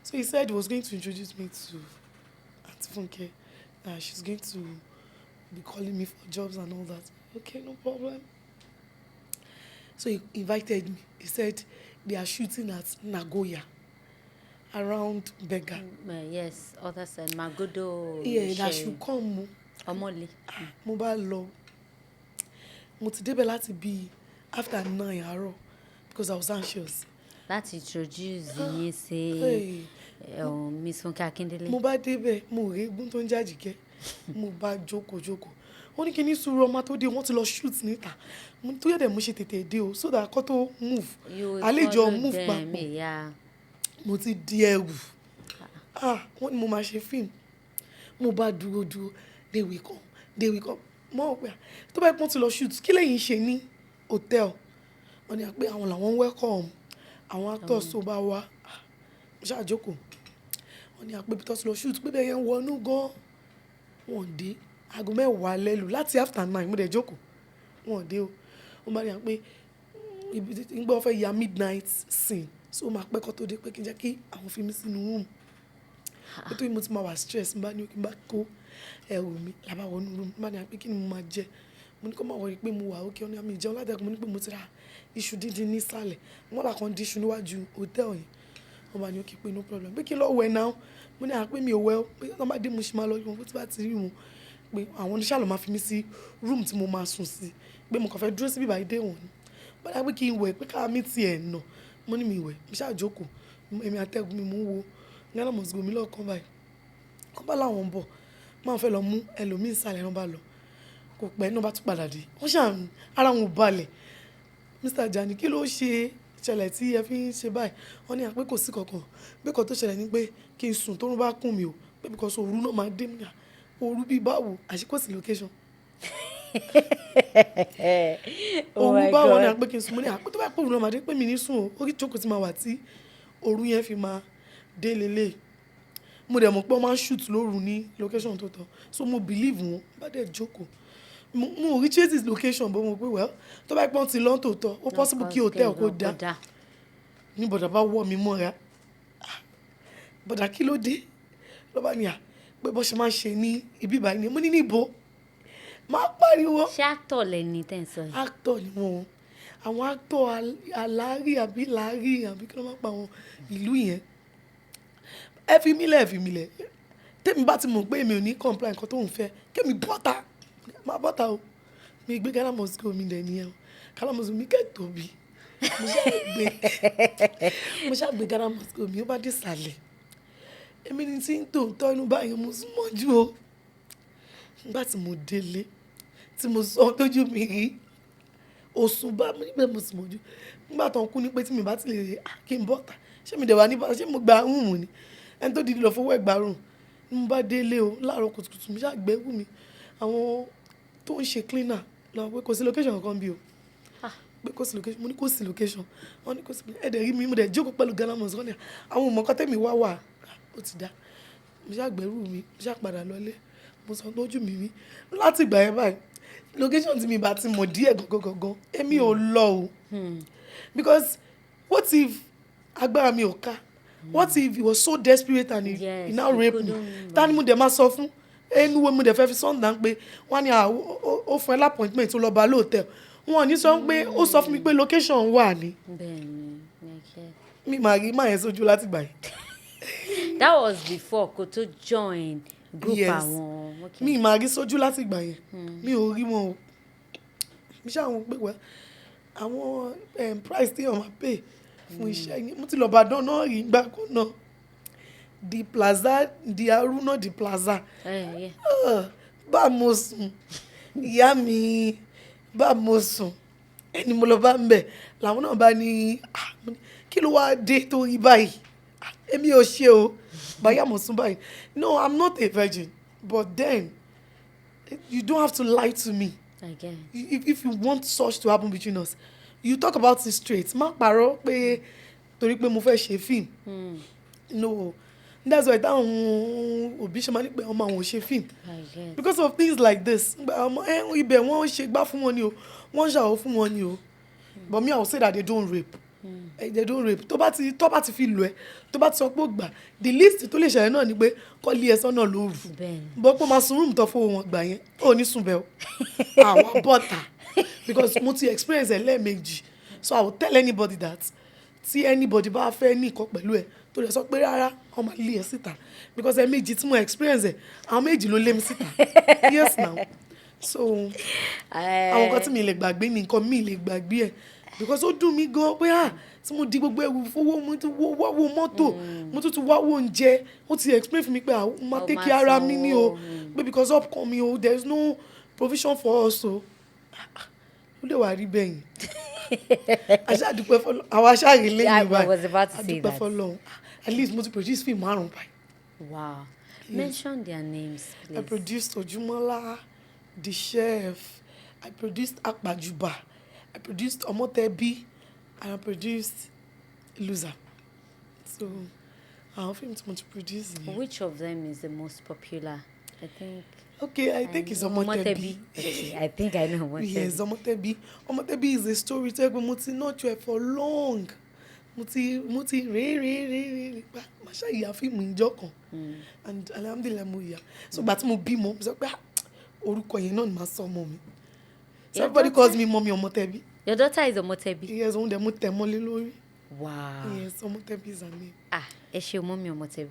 So he said he was going to introduce me to Auntie Funke. She's going to be calling me for jobs and all that. Okay, no problem. So he invited me. He said they are shooting at Nagoya, around Bega. Yes, other side, Magodo. Yeah, that should come. Omole. Mo bá lọ. Mo ti débẹ̀ láti bí after 9 àárọ̀ because I was anxious. Láti introduce yín sí Miss Funke Akindele. Mo bá débẹ̀, mo rí egun tó ń jàjìkẹ́. Mo bá jókòó. Wọ́n ní kí ní sùúrù ọmọ tó dé, wọ́n ti lọ shoot níta. Tó yẹ dẹ̀ mo ṣe tètè dé o, so that kó tó move. Àlejò move papọ̀. Mo ti di ẹrù. Wọ́n ní mo máa ṣe film. Mo bá dúró. They will come. Mo wẹ̀. Tó bá pọ́n ti lọ shoot, kí lẹ́yìn ṣe ní hotel wọ́n ní pé àwọn làwọn welcome àwọn actors tó bá wá mo ṣáà jókòó wọ́n ní pé bí tó ti lọ shoot pé bẹ́ẹ̀ yẹn wọnú gan wọ́n dé aago 10 lẹ́lu láti after 9 mo dẹ̀ jókòó wọ́n dé o wọ́n bá rí i pé ìgbà wọ́n fẹ́ ya midnight scene so máa pẹ́ kọ́ tó dé pé kí n jẹ́ kí àwọn fi mí sínú room pé tó yìí mo ti máa wà stress n bá ní kí n bá kó ẹrù mi làbá wọnú room n bá ní pé kí ni mo máa jẹ mo ní kó máa wọrí pé mo wà ókè ọ́nà àmì ìjẹun látẹ̀kùn mo ní pé mo ti ra iṣu dídín nísàlẹ̀ wọ́n là kàn dín iṣu níwájú hòtẹ́ẹ̀lì yẹn wọ́n bá ní ókè pé no problem pé kí n lọ wẹ̀ náà mo ní pé mi ò wẹ̀ ó pé wọ́n bá dé mo ṣe máa lọ yọ̀ bó ti bá ti rí wọn pé àwọn oníṣẹ́ àlọ́ máa fi mí sí room tí mo máa sùn sí pé mo kàn fẹ́ dúró síbí báyìí dé wọn ni bọ́dà pé kí n wẹ̀ pé káà mi tiẹ̀ nà mo ní mi wẹ̀ mo ṣáà jókòó èmi àtẹ̀gùn mi mò ń wo Ghana must go mi lọ́ọ̀kan báyìí kọ́ bá láwọn ń bọ̀ máa fẹ́ lọ mú ẹlòmíín ìsàlẹ̀ náà bá lọ kò pẹ́ náà bá tún padà dé wọ́n ṣàn ara wọn ò balẹ̀ Mr. Jani kí ló ṣe ṣẹlẹ̀ tí ẹ fi ń ṣe báyìí wọ́n ní pé kò sí kankan pé kan tó ṣẹlẹ̀ ni pé kí n sùn tórun bá kùn mí o pé because òru náà máa dé mi òru bíi báwo àṣìkò sí location òru báwo ni àpé kí n sùn mo ní àpé tó bá pé òru náà máa dé pé mi ní sùn o orí ìjókòó ti máa wà tí òru yẹn fi máa dé lélẹ̀ mo dẹ̀ mọ̀ pé wọ́n máa ń shoot lóru ní location tó tọ́ so mo believe wọn bá dẹ̀ jókòó mo rí traces location bó mo pé well tó bá pọ́n ti lọ́n tó tọ́ ó possible kí hotel kó dá ní bọ̀dà bá wọ́ mi mọ́ra bọ̀dà kí ló dé ló bá ní pé bó ṣe máa ń ṣe ní ibi báyìí ni mo ní níbo máa pariwo. ṣé actor lẹni tẹ́ ń sọ yìí. actor ni wọn àwọn actor aláàrí àbí làárí àbí kí ló máa pa àwọn ìlú yẹn ẹ fi mí lẹ̀ tèmi bá ti mọ̀ pé èmi ò ní comply nǹkan tó ń fẹ́ kémi bọ́ta máa bọ́ta o mi gbé Ghana must go mi dẹ̀ nìyẹn o Ghana must go mi kẹ́ tóbi mo ṣàgbé Ghana must go mi ó bá dé sàlẹ̀ èmi ni tí ń tòótọ́ inú báyìí mo sún mọ́jú o nígbà tí mo délé tí mo sọ tójú mi rí òsùn bá mi níbẹ̀ mo sún mọ́jú nígbà tó ń kú ní pé tí mi bá ti lè rí kí n bọ́ta ṣé mi dẹ̀ wà níbà ṣé mo gba rúùmù ni ẹni tó dìde lọ fowó ẹgbàá rùn ní mo bá délé o láàárọ̀ kùtùkùtù mi ṣàgbẹ́wò mi àwọn tó ń ṣe cleaner lọ pé kò sí location kankan bí o pé kò sí location mo ní kò sí location wọ́n ní kò sí ẹ̀dẹ̀ rí mi mo dẹ̀ jókòó pẹ̀lú Ghana must go ní àwọn òmọ̀kọ́tẹ́mi wà ó ti dá mo ṣàgbẹ́rù mi mo ṣàpadà lọlé mo sọ lójú mi rí láti ìgbà yẹn báyìí location tí mi bá ti mọ̀ díẹ̀ gangan èmi ò lọ o because what if agbára mi ò ká what if he was so desperate and he now rape me ta ni mo dẹ̀ máa sọ fún ẹnu wo mo dẹ̀ fẹ́ fi sọ́ndà pé wọ́n ní ó fún ẹ lápọ̀ntmẹ̀t tó lọ bá lóòótẹ́ wọn ò ní sọ pé ó sọ fún mi pé location wà ní mi máa rí máa yẹn sójú láti gbà yìí. That was before kó tó join group àwọn. Yes mi máa rí sójú láti gbà yẹn mi ò rí wọn o mi ṣàwọn pé wẹ́ àwọn price tí wọ́n máa pay fún iṣẹ́ yẹn mo ti lọ Ìbàdàn náà rí gbà kan náà the plaza the Aruna the plaza bá mo sùn ìyá mi bá mo sùn ẹni mo lọ bá ń bẹ̀ làwọn náà bá ní kí ló wáá dé tó rí báyìí èmi ò ṣe o báyà mo sùn báyìí no I'm not a virgin but then you don't have to lie to me if you want such to happen between us you talk about it straight má parọ́ pé torí pé mo fẹ́ ṣe fíìmù no that's why táwọn òbí ṣe máa ní pé ọmọ àwọn ò ṣe fíìmù because of things like this ibẹ̀ wọ́n ṣe gbá fún wọn ni o wọ́n ṣàwọ́ fún wọn ni o but me I will say that they don't rape they don't rape tó bá ti fi lù ẹ́ tó bá ti sọ pé ó gbà the least tó lè ṣẹlẹ̀ náà ni pé kọ́ lé ẹ sọ́nà lóru bọ́ pé máa sun rúùmù tó fowó wọn gbà yẹn ó ní sùn bẹ́ẹ̀ o àwọn bọ́tà because mo ti experience ẹ̀ lẹ́ẹ̀mejì so I will tell anybody that tí anybody bá fẹ́ ní ìkọ́ pẹ̀lú ẹ̀ tó lè sọ pé rárá wọ́n máa lé ẹ síta because ẹ̀ méjì tí mo experience ẹ̀ àwọn méjì ló lé mi síta yes now so àwọn nǹkan tí mi lè gbàgbé ní nǹkan mi lè gbàgbé ẹ̀ because ó dùn mí gan pé tí mo di gbogbo ẹrù fowó mo ti wáwó mọ́tò mo tún ti wáwó oúnjẹ ó ti explain fún mi pé àwọn máa take care ara mi ní o pé because upcoming o there is no provision for us o ó lè wà rí bẹ́yìn aṣáàdúpẹ́ fọlọ́ àwọn aṣáàrí lẹ́yìn báyìí àdúpẹ́ fọlọ́ at least mo ti produce film 5 báyìí. Wow. Mention their names, please. I produced Ojumola, The Chef. I produced Akpajuba. I produced Omotebi and I produced Loser. So àwọn fíìmù tí mo ti produce nìyẹn. Which of them is the most popular? I think. Okay, I think it's Omotebi. Okay, I think I know Omotebi. Yes, Omotebi. Omotebi is a story tó yẹ pé mo ti nurture for long. Mo ti re ma ṣá ìyá fíìmù ìjọ kan. And alhamdulillah mo yà. So gbà tí mo bímọ, mo sọ pé orúkọ yẹn náà ni màá sọ ọmọ mi. So everybody calls me Mommy Omotebi. Your daughter is Omotebi? Yes, òun dẹ̀ mo tẹ̀ mọ́lé lórí. Wow. Yes, Omotebi is her name. Ẹ ṣé Mommy Omotebi.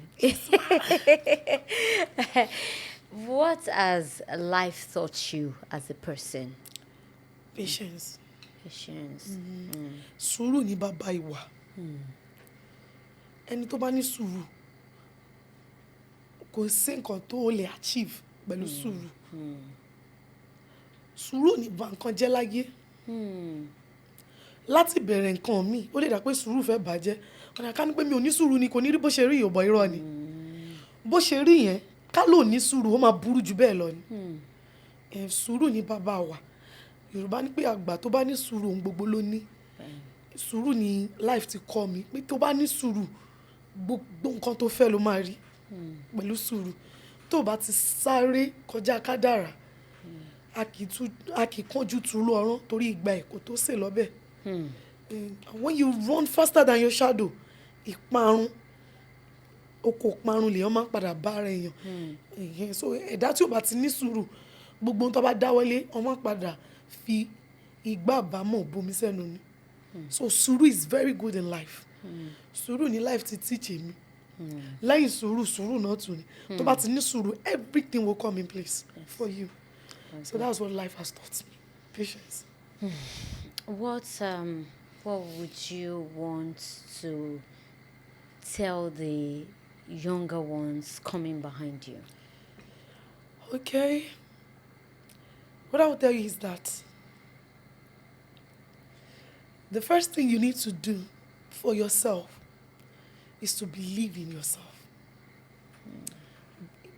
What has life taught you as a person? Patience. Patience. Sùúrù ni bàbá ìwà. Ẹni tó bá ní sùúrù kò sí nǹkan tó lè achieve pẹ̀lú sùúrù. Sùúrù ni bà nǹkan jẹ́ láyé. Láti bẹ̀rẹ̀ nǹkan mi ó lè dà pé sùúrù fẹ́ bàjẹ́. Ọ̀nà ká ní pé mi ò ní sùúrù ni kò ní rí bó ṣe rí ìyọ̀bọ̀ irọ́ ni. Bó ṣe rí yẹn ká ló ní sùúrù ó máa burú jù bẹ́ẹ̀ lọ ni. Sùúrù ni bàbá wa. Yorùbá ní pé àgbà tó bá ní sùúrù ohun gbogbo ló ní. Sùúrù ni life ti kọ́ mi pé tó bá ní sùúrù gbogbo nǹkan tó fẹ́ ló máa rí pẹ̀lú sùúrù. Tó bá ti sáré kọjá kádàrá a kì í kánjú tú lọ́rán torí ìgbà ẹ̀kọ́ tó sè lọ́bẹ̀. When you run faster than your shadow ìparun oko parun lèèyàn máa ń padà bá ara èèyàn. So ẹ̀dá tí ò bá ti ní sùúrù gbogbo ohun tó bá dáwọ́lé wọ́n máa padà fi igbá àbámọ̀ bomi sẹ́nu ni. So sùúrù is very good in life. Sùúrù ni life ti teach èmi. Lẹ́yìn sùúrù náà tún ni. Tó bá ti ní sùúrù everything will come in place for you. Okay. So that's what life has taught me. Patience. What would you want to tell the younger ones coming behind you? Okay. What I will tell you is that the first thing you need to do for yourself is to believe in yourself.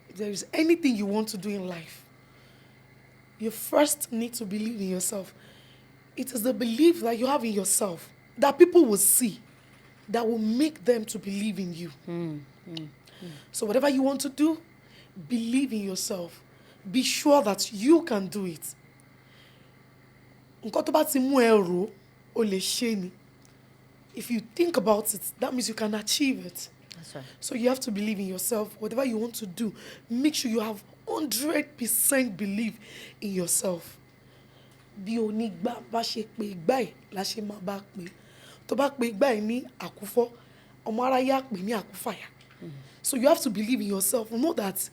If there is anything you want to do in life, you first need to believe in yourself. It is the belief that you have in yourself that people will see that will make them to believe in you. So whatever you want to do, believe in yourself. Be sure that you can do it. Nǹkan tó bá ti mú ẹ rò ó lè ṣe ni. If you think about it, that means you can achieve it. That's right. So you have to believe in yourself. Whatever you want to do, make sure you have 100% belief in yourself. Bí onígbà bá ṣe pé ìgbà ẹ̀ la ṣe máa bá pé. Tó bá pé ìgbà ẹ̀ ní àkúfọ́, ọmọ aráyé á pè ní àkúfàyà. So you have to believe in yourself. Know that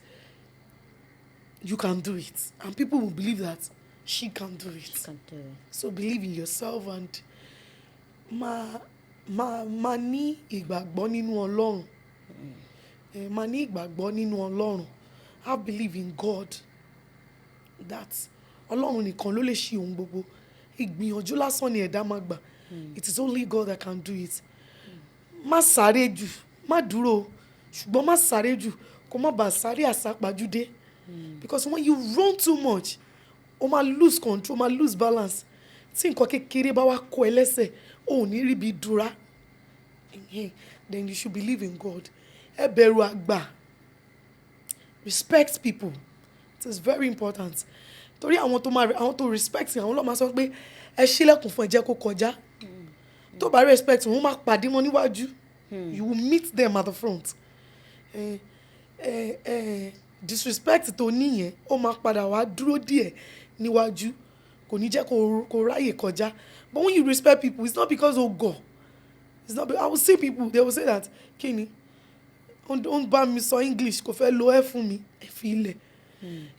you can do it. And people will believe that she can do it. Can do it. So believe in yourself and máa ní ìgbàgbọ́ nínú Ọlọ́run. Máa ní ìgbàgbọ́ nínú Ọlọ́run. I believe in God. That Ọlọ́run nìkan ló lè ṣe ohun gbogbo. Ìgbìyànjú lásán ni ẹ̀dá máa gbà. It is only God that can do it. Má sáré jù, má dúró, ṣùgbọ́n má sáré jù kó má bàa sáré àsápajúdé. Because when you run too much, o máa lose control, máa lose balance. Tí nǹkan kékeré bá wá kó ẹ lẹ́sẹ̀, o ò ní rí bí dúrà. Then you should believe in God. Ẹ bẹ̀rù àgbà. Respect people. It is very important. Torí àwọn tó respect àwọn ló máa sọ pé ẹ ṣílẹ̀kùn fún ẹ jẹ́ kó kọjá. Tó bá respect wọn máa pàdé wọn níwájú. You will meet them at the front. Disrespect tó níyẹn ó máa padà wá dúró díẹ̀ níwájú. Kò ní jẹ́ kó ráyè kọjá. But when you respect people, it's not because of God. It's not. I will see people. They will say that kíni ó ń bá mi sọ English kò fẹ́ lo ẹ fún mi ẹ fi ilẹ̀.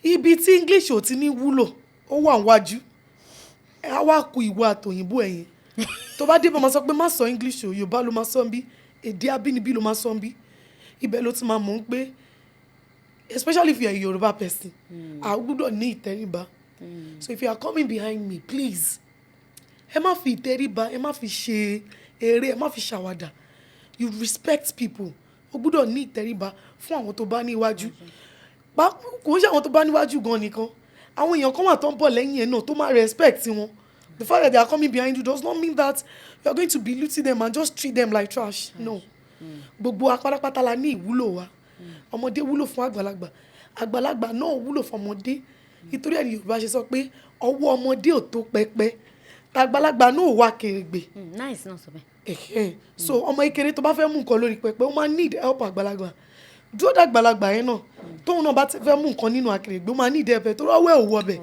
Ibi tí English ò ti ní wúlò ó wà níwájú. Ẹ á wá ku ìwà àtòyìnbó ẹ̀yìn. Tó bá dé bá máa sọ pé má sọ English o Yorùbá ló máa sọ ń bí èdè abínibí ló máa sọ ń bí ibẹ̀ ló ti máa mọ̀ ń pé especially if you are a Yoruba person a gbọ́dọ̀ ní ìtẹríba. So if you are coming behind me please ẹ má fi ìtẹríba ẹ má fi ṣe eré ẹ má fi ṣàwàdà. You respect people o gbọ́dọ̀ ní ìtẹríba fún àwọn tó bá níwájú. Kò ń ṣe àwọn tó bá níwájú gan nìkan àwọn èèyàn kan wà tó ń bọ̀ lẹ́yìn ẹ̀ náà tó máa respect wọn The fact that they are coming behind you does not mean that you are going to belittle them and just treat them like trash. No. Gbogbo apátápátá la ní ìwúlò wa. Ọmọdé wúlò fún àgbàlagbà. Àgbàlagbà náà wúlò fún ọmọdé. Nítorí ẹni Yorùbá ṣe sọ pé ọwọ́ ọmọdé ò tó pẹpẹ. Tàgbàlagbà náà ò wá kèrègbè. Nice náà sọ bẹ́ẹ̀. So ọmọ ìkéré tó bá fẹ́ mú nǹkan lórí pẹpẹ ó máa need help àgbàlagbà. Dúró dàgbàlagbà yẹn náà tóun náà bá ti fẹ́ mú nǹkan nínú akèrègbè ó máa need help tó rọ́wọ́ ẹ̀ ò wọ bẹ̀.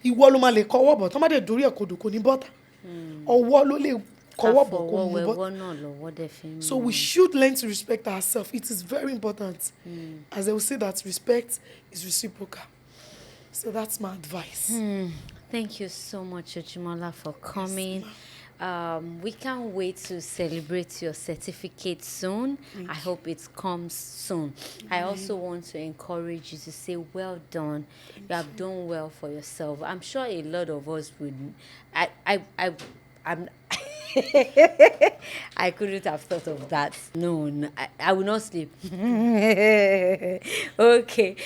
Ìwọ ló máa lè kọwọ́ bọ̀ tó má dẹ̀ dórí ẹ̀ kodò kò ní bọ́tà. Ọwọ́ ló lè kọwọ́ bọ̀ kò ní bọ́tà. So we should learn to respect ourselves. It is very important. As they will say that respect is reciprocal. So that's my advice. Thank you so much, Ojimola, for coming. We can't wait to celebrate your certificate soon. I hope it comes soon. I also want to encourage you to say, well done. You have done well for yourself. I'm sure a lot of us would. I'm I couldn't have thought of that. No, I will not sleep. Okay.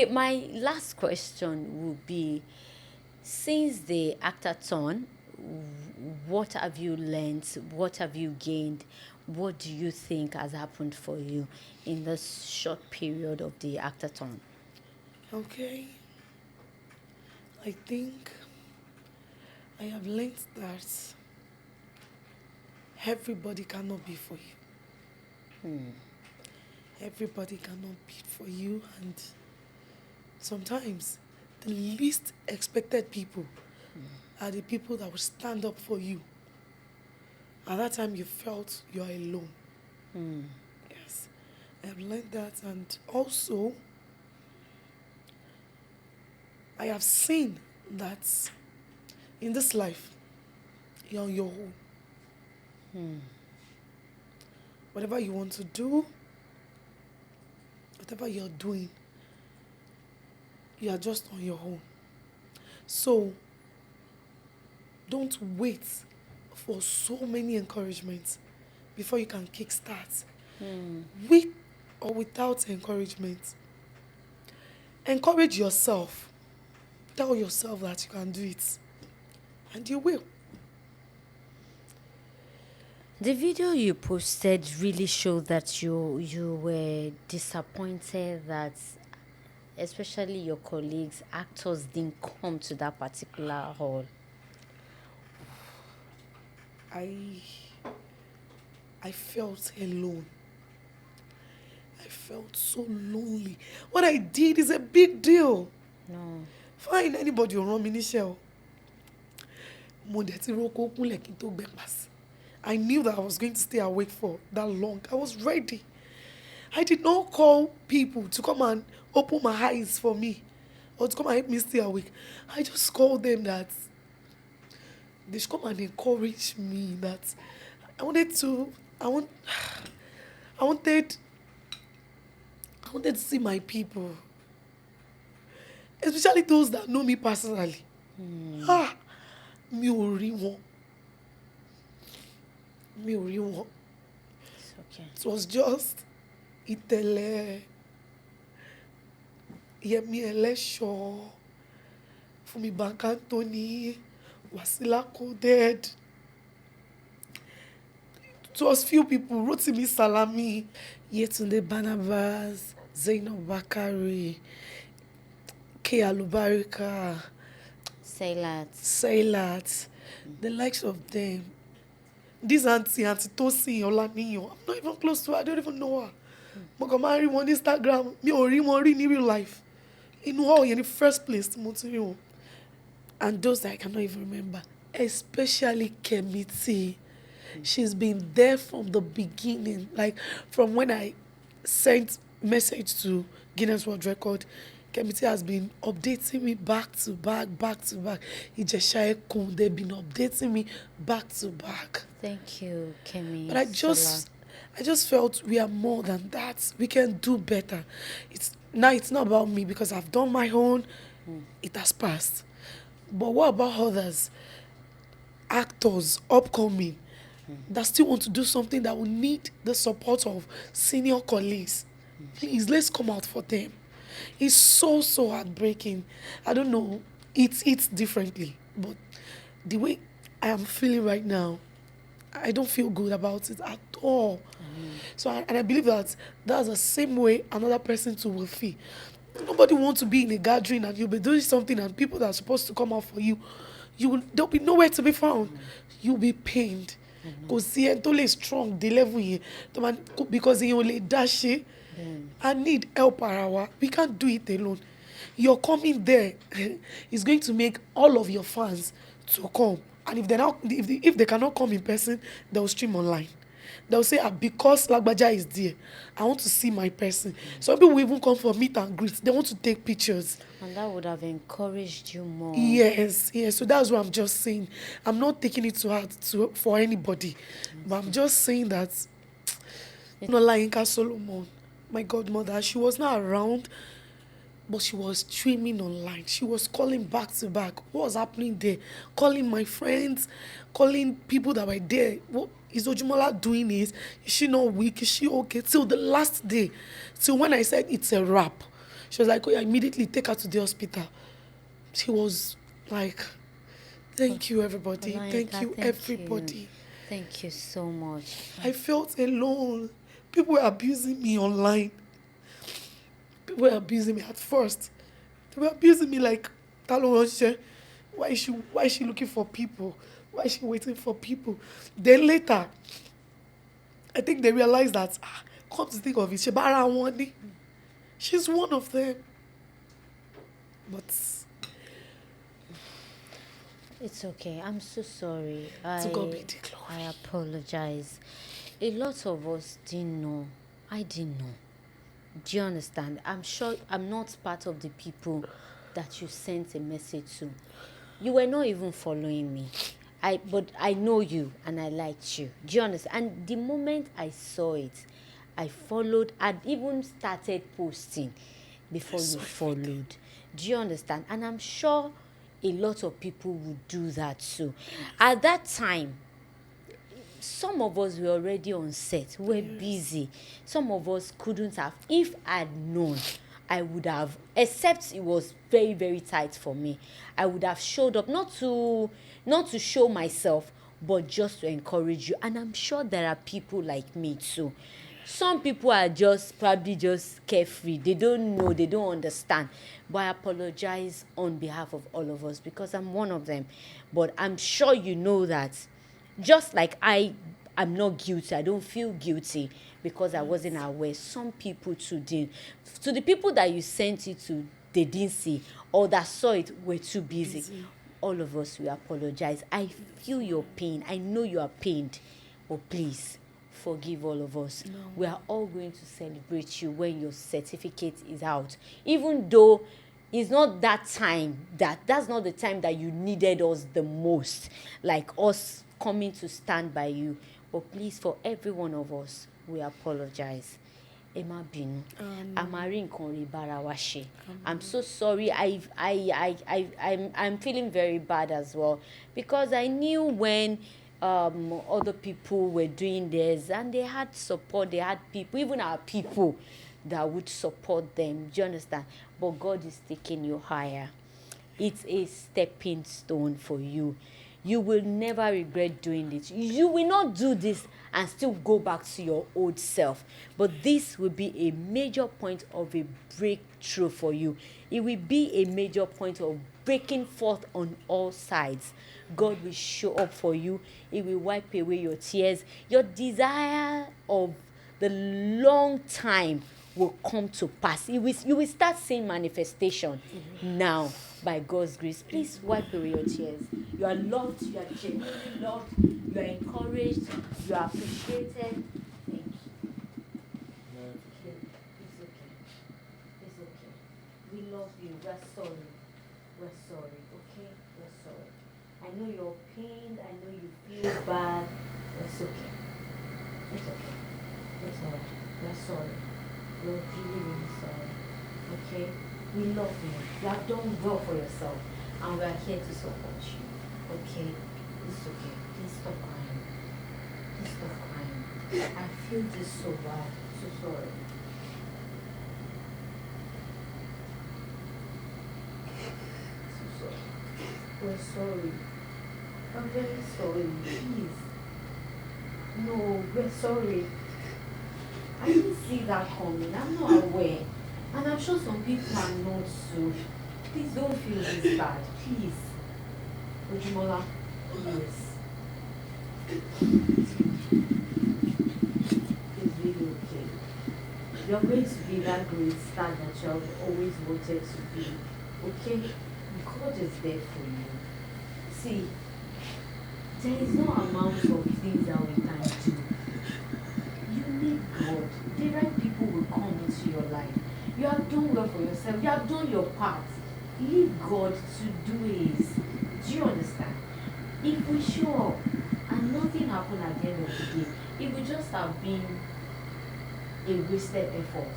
My last question would be: since the Actathon, what have you learned? What have you gained? What do you think has happened for you in this short period of the Actathon? Okay. I think I have learned that everybody cannot be for you. Everybody cannot be for you, and sometimes the least expected people are the people that will stand up for you. At that time, you felt you are alone. Yes, I have learned that, and also I have seen that in this life, you're on your own. Whatever you want to do, whatever you're doing, you are just on your own. So don't wait for so many encouragements before you can kickstart. With or without encouragement, encourage yourself. Tell yourself that you can do it, and you will. The video you posted really showed that you were disappointed that especially your colleagues, actors, didn't come to that particular hall. I felt alone. I felt so lonely. What I did is a big deal. No. Fine, anybody will run me níṣẹ́ o. I knew that I was going to stay awake for that long. I was ready. I did not call people to come and open my eyes for me or to come and help me stay awake. I just called them that they should come and encourage me, that I wanted to see my people, especially those that know me personally. Mi ò rí wọn. It's okay. It was just Itele, Yemi Elesho, Fumi Bankantoni, Wasila Coded. It was few people. Rotimi Salami, Yetunde Barnabas, Zainab Bakari, K. Alubarika, Saylat, the likes of them. This auntie Tosin Olaniyan, I'm not even close to her. I don't even know her. But I'm married on Instagram. Me ò rí wọn rí ní real life. Inú hall in the first place mo ti rí wọn. And those that I cannot even remember, especially Kemiti. She's been there from the beginning, like from when I sent message to Guinness World Record. Kemiti has been updating me back to back. Ijesha Ekun, they've been updating me back to back. Thank you, Kemi. But I just felt we are more than that. We can do better. It's not about me because I've done my own. It has passed. But what about others? Actors, upcoming, that still want to do something that will need the support of senior colleagues. Please, let's come out for them. It's so heartbreaking. I don't know. It's differently. But the way I am feeling right now, I don't feel good about it at all. So, and I believe that that's the same way another person too will feel. Nobody wants to be in a gathering and you'll be doing something and people that are supposed to come out for you, there'll be nowhere to be found. You'll be pained. Kò sí ẹni tó lè strong dé level yẹn because èèyàn ò lè dá ṣe. I need help ara wa. We can't do it alone. Your coming there is going to make all of your fans to come. And if they cannot come in person, they'll stream online. They'll say, because Lagbaja is there, I want to see my person. Some people will even come for meet and greet. They want to take pictures. And that would have encouraged you more. Yes. So that's what I'm just saying. I'm not taking it to heart for anybody. But I'm just saying that Nola Solomon, my godmother, she was not around, but she was streaming online. She was calling back to back. What was happening there? Calling my friends, calling people that were there. What is Ojumola doing? Is she not weak? Is she okay? Till the last day. Till when I said it's a wrap. She was like, oh, yeah, immediately take her to the hospital. She was like, thank you, everybody. Thank you, everybody. Thank you so much. I felt alone. People were abusing me online. People were abusing me at first. They were abusing me like, why is she looking for people? Why is she waiting for people? Then later, I think they realized that, come to think of it, Shebara Wani, she's one of them. But it's okay. I'm so sorry. to God be the glory. I apologize. A lot of us didn't know. I didn't know. Do you understand? I'm sure I'm not part of the people that you sent a message to. You were not even following me. But I know you and I liked you. Do you understand? And the moment I saw it, I followed. I'd even started posting before you followed. Do you understand? And I'm sure a lot of people would do that too. At that time, some of us were already on set. We were busy. Some of us couldn't have. If I'd known, I would have, except it was very, very tight for me, I would have showed up, not to show myself, but just to encourage you. And I'm sure there are people like me too. Some people are probably just carefree. They don't know, they don't understand. But I apologize on behalf of all of us because I'm one of them. But I'm sure you know that just like I'm not guilty, I don't feel guilty because I wasn't aware. Some people too did. To the people that you sent it to, they didn't see, or that saw it were too busy. All of us, we apologize. I feel your pain. I know you are pained. But please, forgive all of us. No. We are all going to celebrate you when your certificate is out. Even though it's not that time, that's not the time that you needed us the most. Like us coming to stand by you. But please, for every one of us, we apologize. Emma Binu, I'm so sorry. I'm feeling very bad as well because I knew when other people were doing this and they had support, they had people, even our people that would support them. Do you understand? But God is taking you higher. It's a stepping stone for you. You will never regret doing it. You will not do this and still go back to your old self. But this will be a major point of a breakthrough for you. It will be a major point of breaking forth on all sides. God will show up for you. It will wipe away your tears. Your desire of the long time will come to pass. You will start seeing manifestation now by God's grace. Please wipe away your tears. You are loved, you are genuinely loved, you are encouraged, you are appreciated. Thank you. It's okay. It's okay. We love you. We're sorry. We're sorry. Okay? We're sorry. I know you're pained. I know you feel bad. It's okay. It's okay. It's alright. We're sorry. We're really, really sorry. Okay? We love you. You have done well for yourself. And we are here to support you. Okay? It's okay. Please stop crying. Please stop crying. I feel this so bad. So sorry. So sorry. We're sorry. I'm very sorry. Please. No, we're sorry. I didn't see that coming. I'm not aware. And I'm sure some people are not so. Please don't feel this bad. Please. Ojimola, yes. It's really okay. You're going to be that great star that you have always wanted to be. Okay? God is there for you. See, there is no amount of things that we can do. You need God. The right people will come into your life. You have done well for yourself. You have done your part. Leave God to do His. Do you understand? If we show up and nothing happened at the end of the day, it would just have been a wasted effort.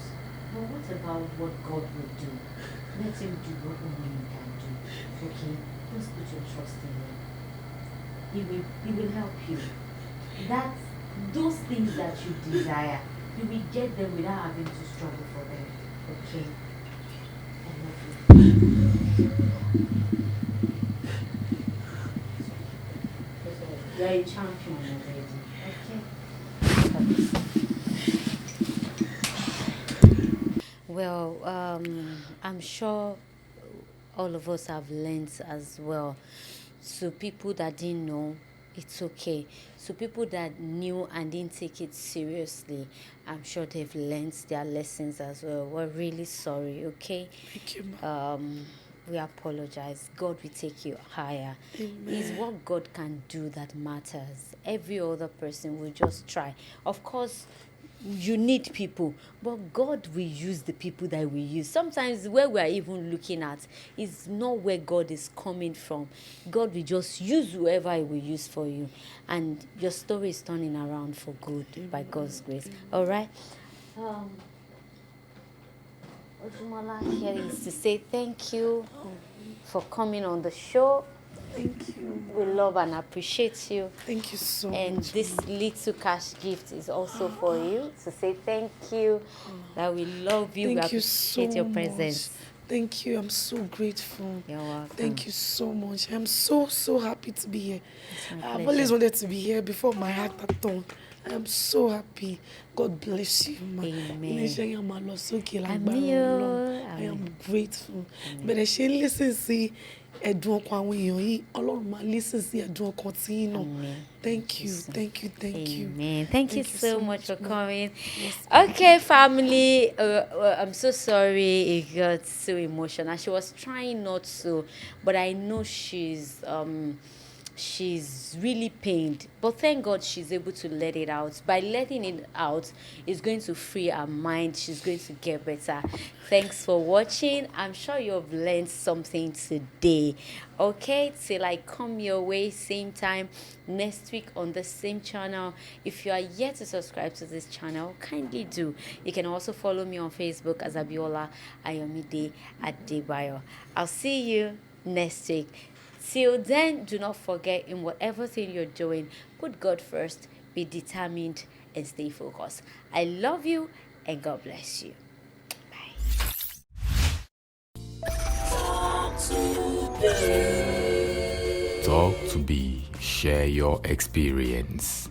But what about what God will do? Let Him do what only He can do. Okay? Just put your trust in Him. He will help you. That those things that you desire, you will get them without having to struggle for them. Okay? I love you. You are a champion already. Okay? Well, I'm sure all of us have learned as well. So people that didn't know, it's okay. So people that knew and didn't take it seriously, I'm sure they've learned their lessons as well. We're really sorry, okay? Thank you, ma. We apologize. God will take you higher. It's what God can do that matters. Every other person will just try. Of course, you need people, but God will use the people that we use. Sometimes where we are even looking at is not where God is coming from. God will just use whoever He will use for you, and your story is turning around for good by God's grace. All right. Ojimola here is to say thank you for coming on the show. Thank you. We love and appreciate you. Thank you so And much. this little cash gift is also for you to say thank you, that we love you, we Thank you so appreciate your much. presence. Thank you. I'm so grateful. You're welcome. Thank you so much. I'm so happy to be here. It's my I've pleasure. always wanted to be here before my heart had turned. I am so happy. God bless you, ma. Amen. Ilé-iṣẹ́ yẹn máa lọ sókè lágbára Àmín o. Ọlọ́run. I am grateful. Bẹ̀rẹ̀ ṣe ń listen sí ẹ̀dùn ọkàn àwọn èèyàn yìí, Ọlọ́run máa listen sí ẹ̀dùn ọkàn tí yín náà. Amen. Thank you. Thank you. Thank you. Amen. Thank you so much for ma. coming. Yes, Okay, family. I'm so sorry it got so emotional. She was trying not to, but I know she's really pained, but thank God she's able to let it out. By letting it out, it's going to free her mind. She's going to get better. Thanks for watching. I'm sure you've learned something today. Okay, till I come your way same time next week on the same channel. If you are yet to subscribe to this channel, kindly do. You can also follow me on Facebook as Abiola Ayomide Adebayo. I'll see you next week. Till then, do not forget, in whatever thing you're doing, put God first, be determined, and stay focused. I love you, and God bless you. Bye. Talk to be, share your experience.